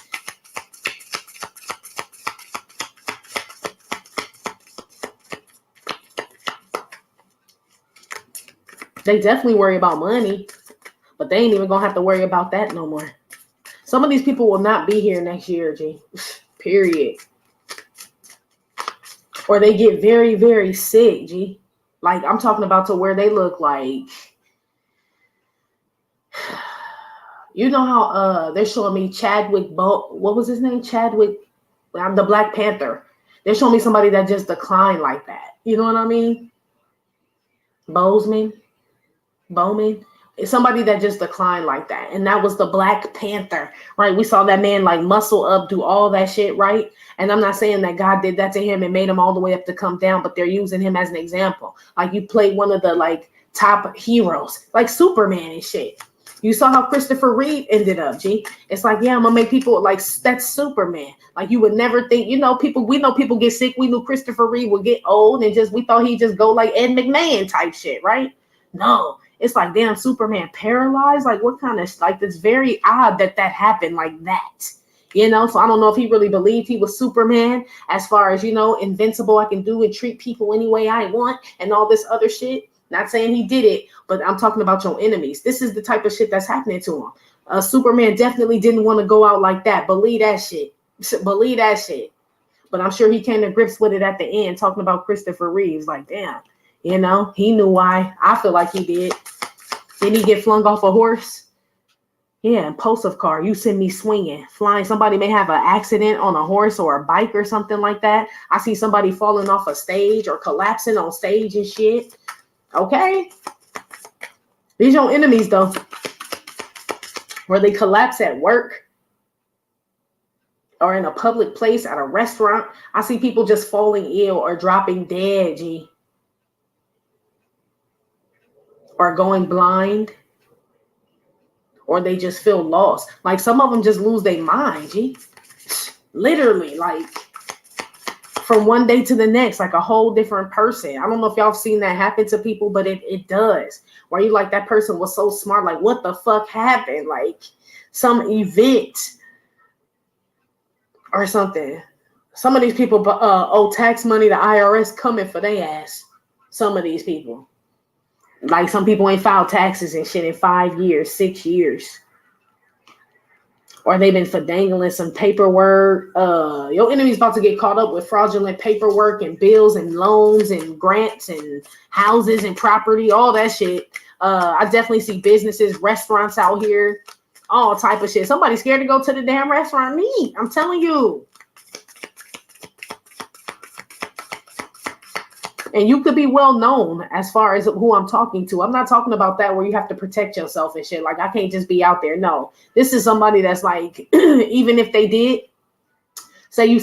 They definitely worry about money, but they ain't even gonna have to worry about that no more. Some of these people will not be here next year, G. Period. Or they get very, very sick, G. Like, I'm talking about to where they look like, how they're showing me Chadwick what was his name? Chadwick, the Black Panther. They're showing me somebody that just declined like that. You know what I mean? Bowman. It's somebody that just declined like that. And that was the Black Panther, right? We saw that man like muscle up, do all that shit, right? And I'm not saying that God did that to him and made him all the way up to come down, but they're using him as an example. Like, you play one of the like top heroes, like Superman and shit. You saw how Christopher Reeve ended up, G. It's like, yeah, I'm gonna make people like, that's Superman. Like, you would never think, we know people get sick. We knew Christopher Reeve would get old and we thought he'd just go like Ed McMahon type shit, right? No, it's like, damn, Superman paralyzed. Like, what kind of, like, it's very odd that happened like that. So I don't know if he really believed he was Superman as far as, invincible, I can do and treat people any way I want and all this other shit. Not saying he did it, but I'm talking about your enemies. This is the type of shit that's happening to him. Superman definitely didn't want to go out like that. Believe that shit. Believe that shit. But I'm sure he came to grips with it at the end, talking about Christopher Reeves. Like, damn, he knew why. I feel like he did. Didn't he get flung off a horse? Yeah, impulsive car. You send me swinging, flying. Somebody may have an accident on a horse or a bike or something like that. I see somebody falling off a stage or collapsing on stage and shit. Okay. These your enemies, though. Where they collapse at work or in a public place at a restaurant. I see people just falling ill or dropping dead, G. Or going blind. Or they just feel lost. Like, some of them just lose their mind, G. Literally, like, from one day to the next, like a whole different person. I don't know if y'all have seen that happen to people, but it does. Where you like, that person was so smart, like, what the fuck happened? Like, some event or something. Some of these people owe tax money to IRS coming for their ass. Some of these people. Like, some people ain't filed taxes and shit in 5 years, 6 years. Or they've been findangling some paperwork. Your enemy's about to get caught up with fraudulent paperwork and bills and loans and grants and houses and property, all that shit. I definitely see businesses, restaurants out here, all type of shit. Somebody's scared to go to the damn restaurant and eat. I'm telling you. And you could be well known as far as who I'm talking to. I'm not talking about that where you have to protect yourself and shit. Like, I can't just be out there. No, this is somebody that's like, even if they did, say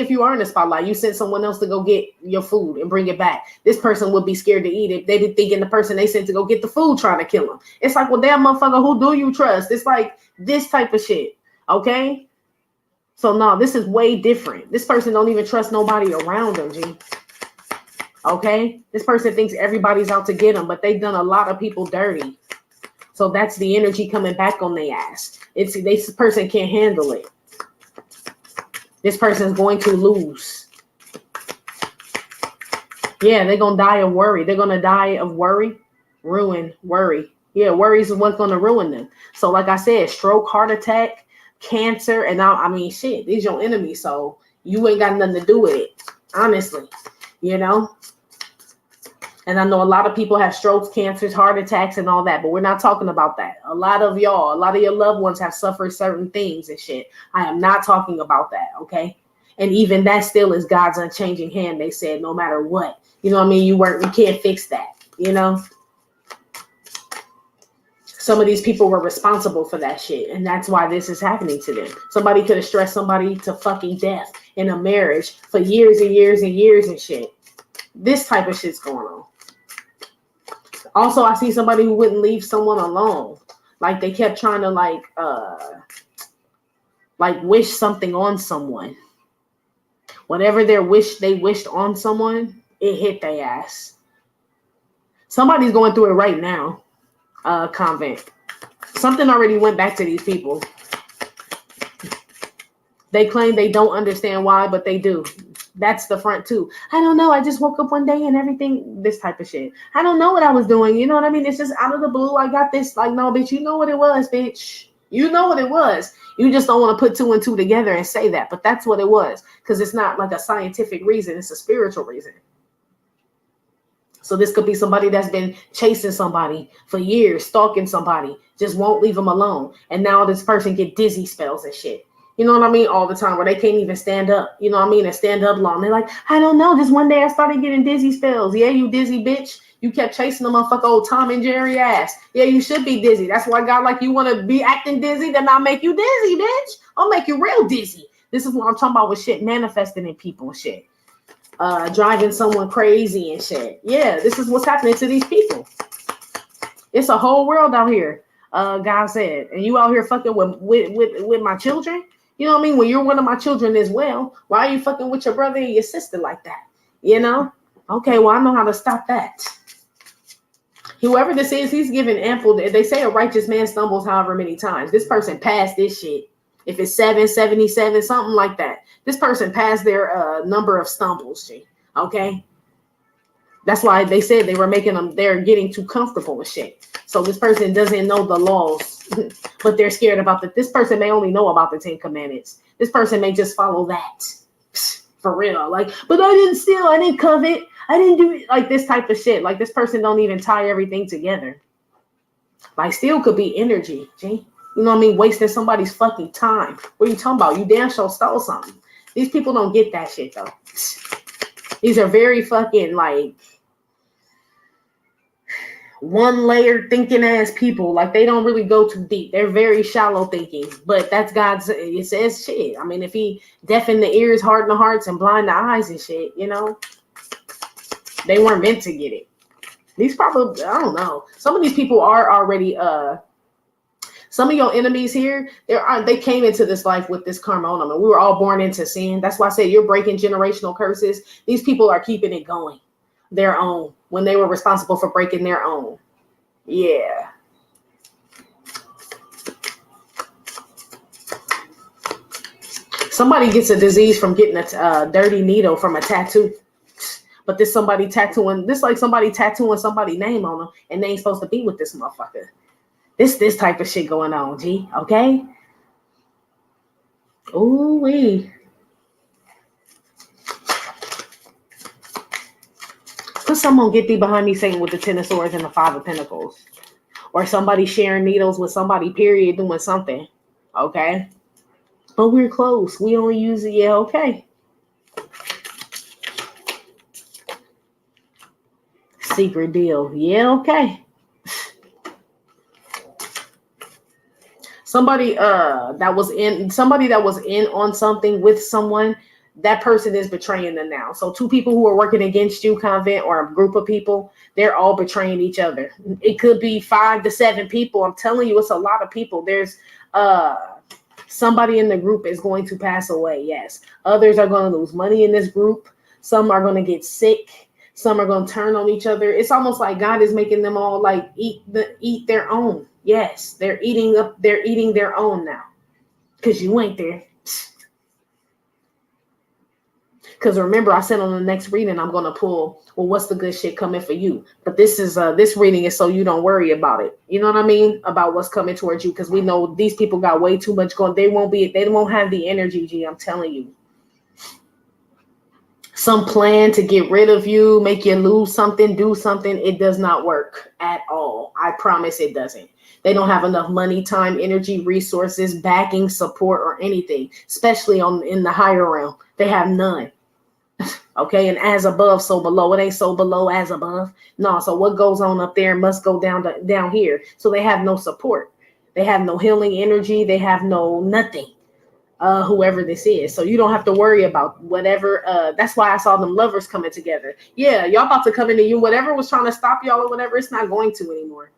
if you are in the spotlight, you sent someone else to go get your food and bring it back. This person would be scared to eat it. They be thinking the person they sent to go get the food trying to kill them. It's like, well, damn motherfucker, who do you trust? It's like this type of shit. Okay. So no, this is way different. This person don't even trust nobody around them, G. Okay. This person thinks everybody's out to get them, but they've done a lot of people dirty. So that's the energy coming back on their ass. This person can't handle it. This person's going to lose. Yeah, they're going to die of worry. They're going to die of worry, ruin, worry. Yeah, worries is what's going to ruin them. So like I said, stroke, heart attack, cancer, and now, I mean, shit, these your enemies. So you ain't got nothing to do with it, honestly, you know? And I know a lot of people have strokes, cancers, heart attacks, and all that, but we're not talking about that. A lot of your loved ones have suffered certain things and shit. I am not talking about that, okay? And even that still is God's unchanging hand. They said, no matter what, you know what I mean? You can't fix that, you know? Some of these people were responsible for that shit, and that's why this is happening to them. Somebody could have stressed somebody to fucking death in a marriage for years and years and years and shit. This type of shit's going on. Also, I see somebody who wouldn't leave someone alone. Like they kept trying to like wish something on someone. Whatever they wished on someone, it hit their ass. Somebody's going through it right now. Convent. Something already went back to these people. They claim they don't understand why, but they do. That's the front too. I don't know. I just woke up one day and everything, this type of shit. I don't know what I was doing. You know what I mean? It's just out of the blue. I got this. Like, no, bitch, you know what it was, bitch. You know what it was. You just don't want to put two and two together and say that. But that's what it was. Because it's not like a scientific reason. It's a spiritual reason. So this could be somebody that's been chasing somebody for years, stalking somebody, just won't leave them alone. And now this person get dizzy spells and shit. You know what I mean? All the time where they can't even stand up. You know what I mean? And stand up long. They're like, I don't know. Just one day I started getting dizzy spells. Yeah, you dizzy, bitch. You kept chasing the motherfucker old Tom and Jerry ass. Yeah, you should be dizzy. That's why God like you want to be acting dizzy. Then I'll make you dizzy, bitch. I'll make you real dizzy. This is what I'm talking about with shit manifesting in people and shit. Driving someone crazy and shit. Yeah, this is what's happening to these people. It's a whole world out here, God said. And you out here fucking with my children? You know what I mean? When you're one of my children as well, why are you fucking with your brother and your sister like that? You know? Okay, well, I know how to stop that. Whoever this is, he's given ample. They say a righteous man stumbles however many times. This person passed this shit. If it's 777, something like that. This person passed their number of stumbles, G. Okay? That's why they said they were making them, they're getting too comfortable with shit. So this person doesn't know the laws, but they're scared about that. This person may only know about the 10 Commandments. This person may just follow that. For real. Like, but I didn't steal, I didn't covet, I didn't do it. Like this type of shit. Like this person don't even tie everything together. Like steal could be energy, G. You know what I mean? Wasting somebody's fucking time. What are you talking about? You damn sure stole something. These people don't get that shit though. These are very fucking like one layer thinking ass people. Like they don't really go too deep. They're very shallow thinking. But that's God's, it says shit. I mean, if he deafen the ears, harden the hearts, and blind the eyes and shit, you know, they weren't meant to get it. These probably, I don't know. Some of these people are already some of your enemies here, they came into this life with this karma on them. And we were all born into sin. That's why I say you're breaking generational curses. These people are keeping it going. Their own. When they were responsible for breaking their own. Yeah. Somebody gets a disease from getting a dirty needle from a tattoo. But this somebody tattooing, this like somebody tattooing somebody's name on them. And they ain't supposed to be with this motherfucker. This type of shit going on, G. Okay? Ooh-wee. Put someone get thee behind me, Satan, with the 10 of swords and the 5 of pentacles. or somebody sharing needles with somebody, period, doing something. Okay. But we're close. We only use it. Yeah, okay. Secret deal. Yeah, okay. Somebody that was in on something with someone, that person is betraying them now. So two people who are working against you, convent, or a group of people, they're all betraying each other. It could be 5 to 7 people. I'm telling you, it's a lot of people. There's somebody in the group is going to pass away. Yes. Others are going to lose money in this group. Some are going to get sick. Some are going to turn on each other. It's almost like God is making them all like eat their own. Yes, they're eating their own now. Because you ain't there. Because remember, I said on the next reading, I'm going to pull, well, what's the good shit coming for you? But this reading is so you don't worry about it. You know what I mean? About what's coming towards you. Because we know these people got way too much going. They won't have the energy, G. I'm telling you. Some plan to get rid of you, make you lose something, do something. It does not work at all. I promise it doesn't. They don't have enough money, time, energy, resources, backing, support, or anything, especially in the higher realm. They have none. Okay, and as above, so below. It ain't so below as above. No, so what goes on up there must go down here. So they have no support. They have no healing energy. They have no nothing. Whoever this is. So you don't have to worry about whatever. That's why I saw them lovers coming together. Yeah, y'all about to come into you. Whatever was trying to stop y'all or whatever, it's not going to anymore.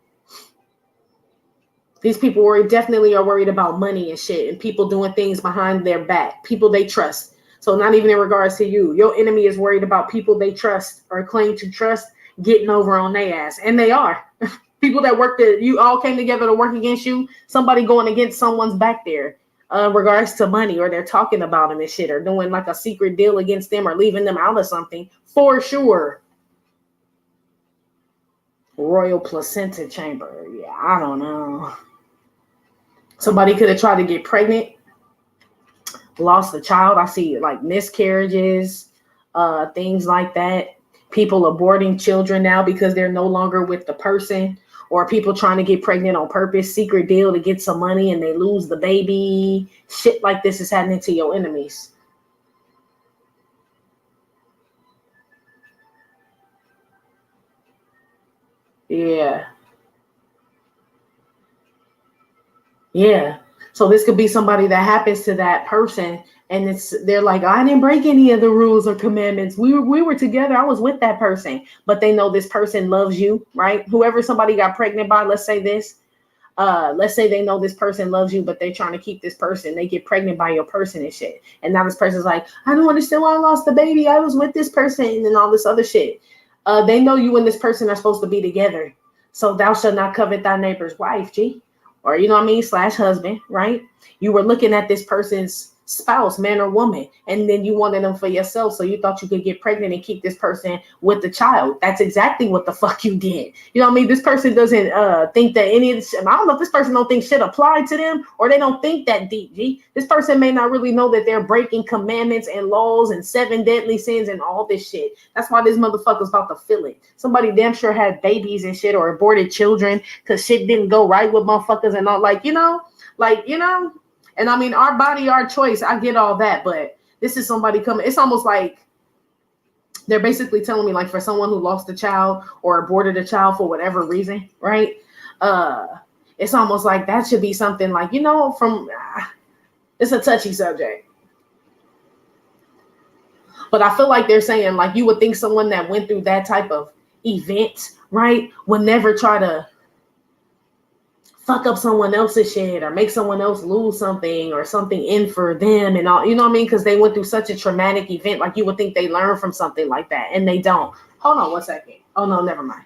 These people definitely are worried about money and shit and people doing things behind their back. People they trust. So not even in regards to you. Your enemy is worried about people they trust or claim to trust getting over on their ass. And they are. People that you all came together to work against you. Somebody going against someone's back there. Regards to money, or they're talking about them and shit, or doing like a secret deal against them, or leaving them out of something for sure. Royal placenta chamber. Yeah, I don't know. Somebody could have tried to get pregnant, lost a child. I see like miscarriages, things like that. People aborting children now because they're no longer with the person. Or people trying to get pregnant on purpose, secret deal to get some money and they lose the baby. Shit like this is happening to your enemies. Yeah. Yeah. So this could be somebody that happens to that person and they're like, I didn't break any of the rules or commandments. We were together. I was with that person. But they know this person loves you, right? Whoever somebody got pregnant by, let's say this. Let's say they know this person loves you, but they're trying to keep this person. They get pregnant by your person and shit. And now this person's like, I don't understand why I lost the baby. I was with this person and all this other shit. They know you and this person are supposed to be together. So thou shalt not covet thy neighbor's wife, G. Or, you know what I mean? / husband, right? You were looking at this person's spouse, man or woman, and then you wanted them for yourself. So you thought you could get pregnant and keep this person with the child. That's exactly what the fuck you did. You know what I mean? This person doesn't think that any of this, I don't know if this person don't think shit applied to them or they don't think that deep, G. This person may not really know that they're breaking commandments and laws and 7 deadly sins and all this shit. That's why this motherfucker's about to feel it. Somebody damn sure had babies and shit or aborted children because shit didn't go right with motherfuckers and all, like, you know. And I mean, our body, our choice. I get all that, but this is somebody coming. It's almost like they're basically telling me, like, for someone who lost a child or aborted a child for whatever reason, right? It's almost like that should be something like, you know, it's a touchy subject. But I feel like they're saying, like, you would think someone that went through that type of event, right, would never try to fuck up someone else's shit or make someone else lose something or something in for them and all, you know what I mean? Because they went through such a traumatic event. Like, you would think they learn from something like that, and they don't. Hold on 1 second. Oh, no, never mind.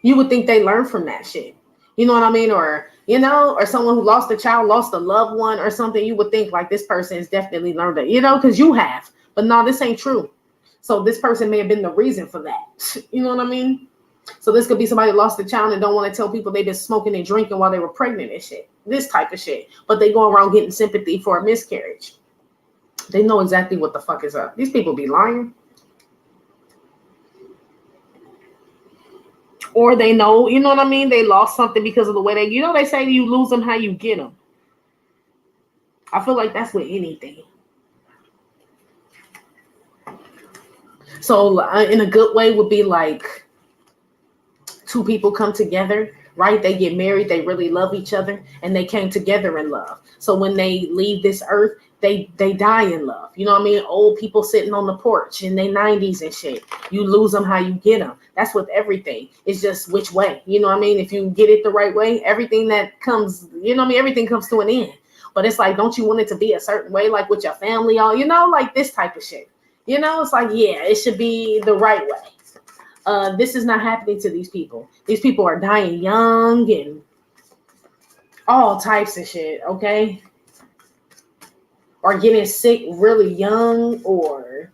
You would think they learn from that shit. You know what I mean? Or, you know, or someone who lost a child, lost a loved one or something, you would think, like, this person has definitely learned it, you know, because you have. But no, this ain't true. So this person may have been the reason for that. You know what I mean? So this could be somebody who lost a child and don't want to tell people they've been smoking and drinking while they were pregnant and shit. This type of shit. But they go around getting sympathy for a miscarriage. They know exactly what the fuck is up. These people be lying. Or they know, you know what I mean? They lost something because of the way they say you lose them how you get them. I feel like that's with anything. So in a good way would be like two people come together, right? They get married, they really love each other, and they came together in love. So when they leave this earth, they die in love. You know what I mean? Old people sitting on the porch in their 90s and shit. You lose them how you get them. That's with everything. It's just which way. You know what I mean? If you get it the right way, everything that comes, you know what I mean? Everything comes to an end. But it's like, don't you want it to be a certain way, like with your family, all, you know, like this type of shit. You know, it's like, yeah, it should be the right way. This is not happening to these people. These people are dying young and all types of shit, okay? Or getting sick really young or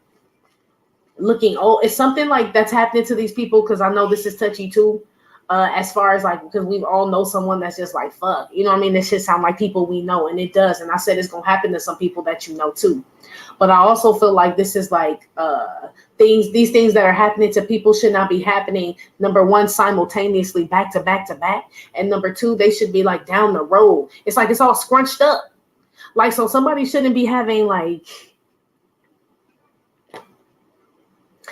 looking old. It's something like that's happening to these people because I know this is touchy too. As far as like, because we all know someone that's just like, fuck. You know what I mean? This shit sound like people we know, and it does. And I said it's going to happen to some people that you know too. But I also feel like this is like these things that are happening to people should not be happening, number one, simultaneously back to back to back. And number two, they should be like down the road. It's like it's all scrunched up. Like, so somebody shouldn't be having like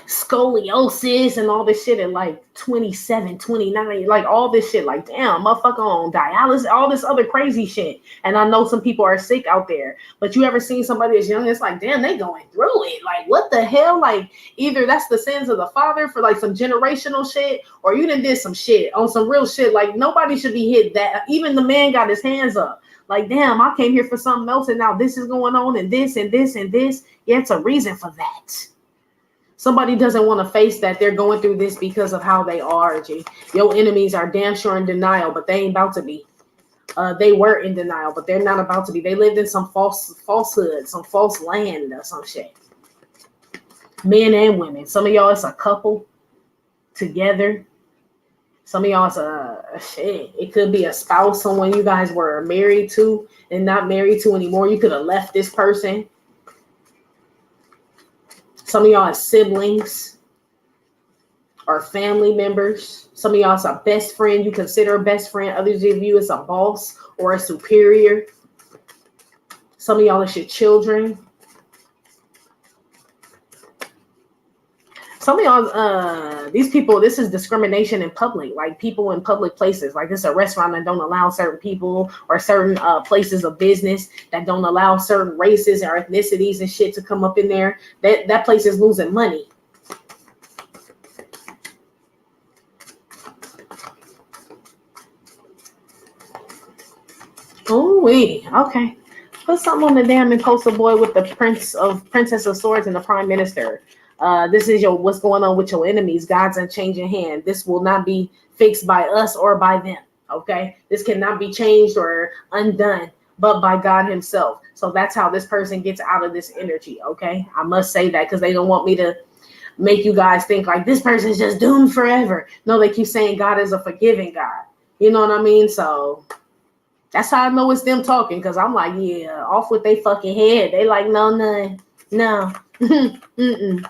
scoliosis and all this shit at like 27, 29, like all this shit, like damn, motherfucker on dialysis, all this other crazy shit. And I know some people are sick out there, but you ever seen somebody as young? It's like, damn, they going through it. Like, what the hell? Like, either that's the sins of the father for like some generational shit, or you done did some shit on some real shit. Like, nobody should be hit that. Even the man got his hands up. Like, damn, I came here for something else, and now this is going on, and this and this and this. Yeah, it's a reason for that. Somebody doesn't want to face that they're going through this because of how they are, G. Your enemies are damn sure in denial, but they ain't about to be. They were in denial, but they're not about to be. They lived in some falsehood, some false land or some shit. Men and women. Some of y'all, it's a couple together. Some of y'all, it's a shit. It could be a spouse, someone you guys were married to and not married to anymore. You could have left this person. Some of y'all are siblings or family members. Some of y'all is a best friend. You consider a best friend. Others of you is a boss or a superior. Some of y'all is your children. Some of y'all, these people, this is discrimination in public, like people in public places. Like it's a restaurant that don't allow certain people or certain places of business that don't allow certain races or ethnicities and shit to come up in there. That place is losing money. Oh, wait, okay. Put something on the damn impulsive boy with the Princess of Swords and the Prime Minister. This is what's going on with your enemies. God's unchanging hand. This will not be fixed by us or by them. Okay, this cannot be changed or undone, but by God Himself. So that's how this person gets out of this energy. Okay, I must say that because they don't want me to make you guys think like this person's just doomed forever. No, they keep saying God is a forgiving God. You know what I mean? So that's how I know it's them talking, because I'm like, yeah, off with they fucking head. They like, no, none, no. Mm-mm.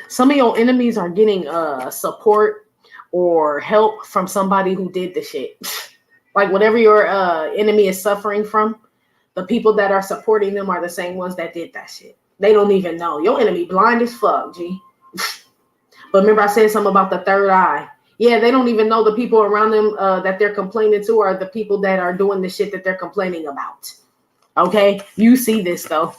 Some of your enemies are getting support or help from somebody who did the shit. Like whatever your enemy is suffering from, the people that are supporting them are the same ones that did that shit. They don't even know. Your enemy blind as fuck, G. But remember I said something about the third eye. Yeah, they don't even know the people around them that they're complaining to are the people that are doing the shit that they're complaining about. Okay? You see this, though.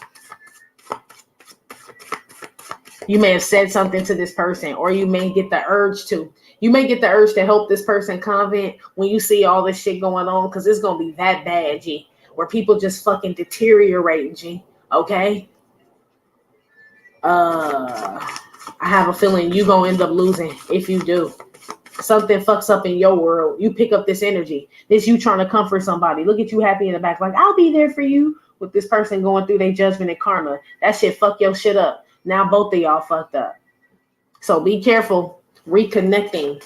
You may have said something to this person, or you may get the urge to. You may get the urge to help this person comment when you see all this shit going on, because it's going to be that bad, G. Where people just fucking deteriorate, G. Okay? I have a feeling you're going to end up losing if you do. Something fucks up in your world. You pick up this energy. This you trying to comfort somebody. Look at you happy in the back. Like, I'll be there for you. With this person going through their judgment and karma. That shit fuck your shit up. Now both of y'all fucked up. So be careful. Reconnecting.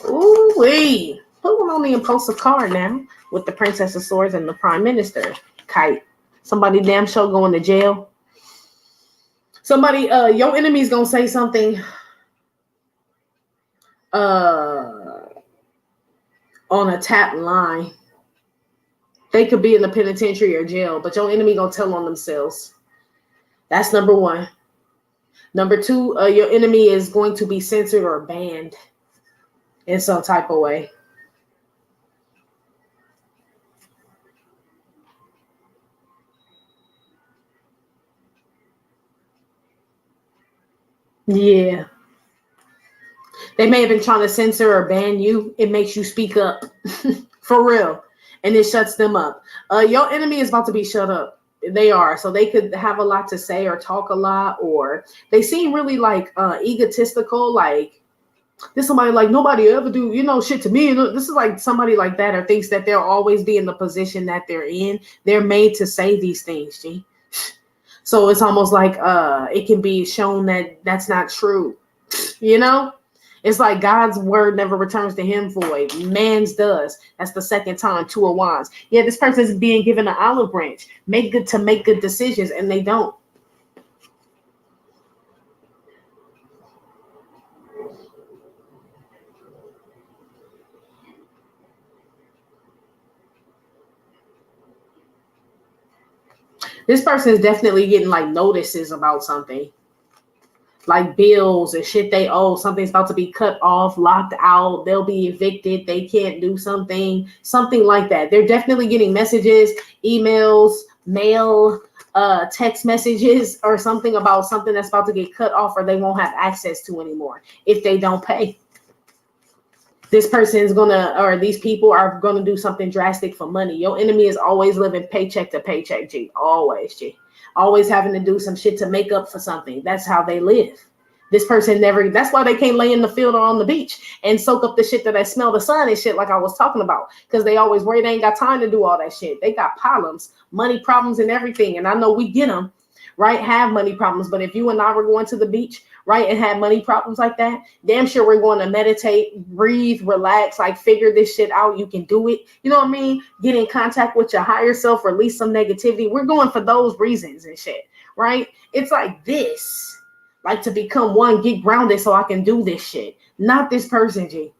Ooh-wee. Put one on the impulsive card now. With the Princess of Swords and the Prime Minister. Kite. Somebody damn sure going to jail. Somebody, your enemy's gonna say something on a tap line. They could be in the penitentiary or jail, but your enemy gonna tell on themselves. That's number one. Number two, your enemy is going to be censored or banned in some type of way. Yeah. They may have been trying to censor or ban you. It makes you speak up. For real. And it shuts them up. Your enemy is about to be shut up. They are. So they could have a lot to say or talk a lot, or they seem really like egotistical, like this somebody like nobody ever do, shit to me. This is like somebody like that, or thinks that they'll always be in the position that they're in. They're made to say these things, G. So it's almost like it can be shown that that's not true. It's like God's word never returns to him void. Man's does. That's the second time, 2 of wands. Yeah, this person is being given an olive branch. Make good decisions, and they don't. This person is definitely getting like notices about something. Like bills and shit they owe. Something's about to be cut off, locked out. They'll be evicted. They can't do something like that. They're definitely getting messages, emails, mail, text messages, or something about something that's about to get cut off or they won't have access to anymore if they don't pay. This person is or these people are gonna do something drastic for money. Your enemy is always living paycheck to paycheck, G. Always, G. Always having to do some shit to make up for something. That's how they live. This person that's why they can't lay in the field or on the beach and soak up the shit that they smell the sun and shit like I was talking about. Because they always worry they ain't got time to do all that shit. They got problems, money problems and everything. And I know we get them, right? Have money problems. But if you and I were going to the beach, right, and had money problems like that, damn sure we're going to meditate, breathe, relax, like figure this shit out. You can do it. You know what I mean? Get in contact with your higher self, release some negativity. We're going for those reasons and shit, right? It's like this, like to become one, get grounded so I can do this shit. Not this person, G.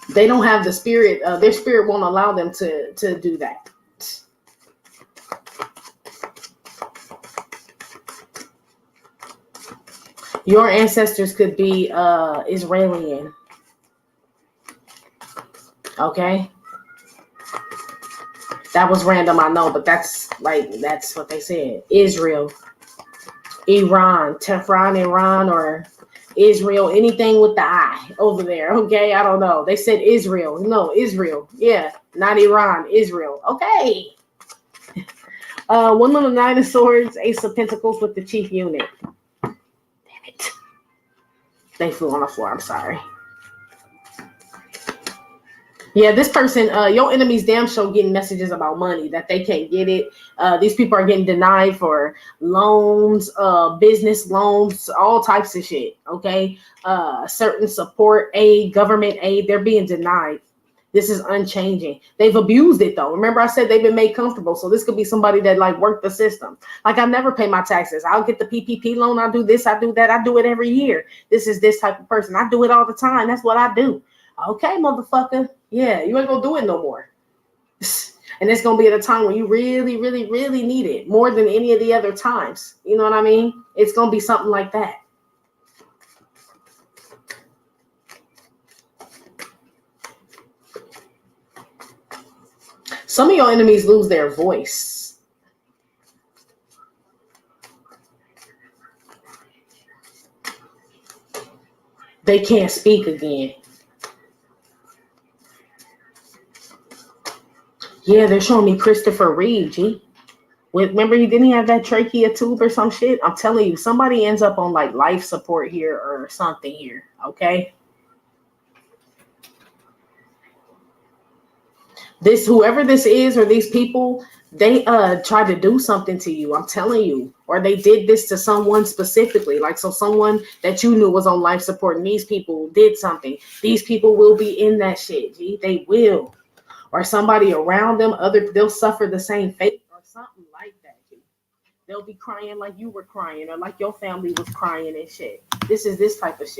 They don't have the spirit. Their spirit won't allow them to do that. Your ancestors could be Israeli. Okay. That was random, I know, but that's what they said. Israel, Iran, Tehran, Iran, or Israel, anything with the I over there. Okay. I don't know. They said Israel. No, Israel. Yeah. Not Iran, Israel. Okay. One of the 9 of swords, Ace of Pentacles with the chief unit. They flew on the floor. I'm sorry. Yeah, this person, your enemy's damn sure getting messages about money that they can't get it. These people are getting denied for loans, business loans, all types of shit. Okay. Certain support aid, government aid, they're being denied. This is unchanging. They've abused it though. Remember I said they've been made comfortable. So this could be somebody that like worked the system. Like I never pay my taxes. I'll get the PPP loan. I'll do this. I do that. I do it every year. This is this type of person. I do it all the time. That's what I do. Okay, motherfucker. Yeah, you ain't gonna do it no more. And it's gonna be at a time when you really, really, really need it more than any of the other times. You know what I mean? It's gonna be something like that. Some of your enemies lose their voice. They can't speak again. Yeah, they're showing me Christopher Reeve, G. Remember he didn't have that trachea tube or some shit? I'm telling you, somebody ends up on like life support here or something here, okay? Whoever this is or these people, they tried to do something to you. I'm telling you, or they did this to someone specifically. Like, so someone that you knew was on life support and these people did something. These people will be in that shit, G. They will. or somebody around them, they'll suffer the same fate or something like that. They'll be crying like you were crying or like your family was crying and shit. This is this type of shit.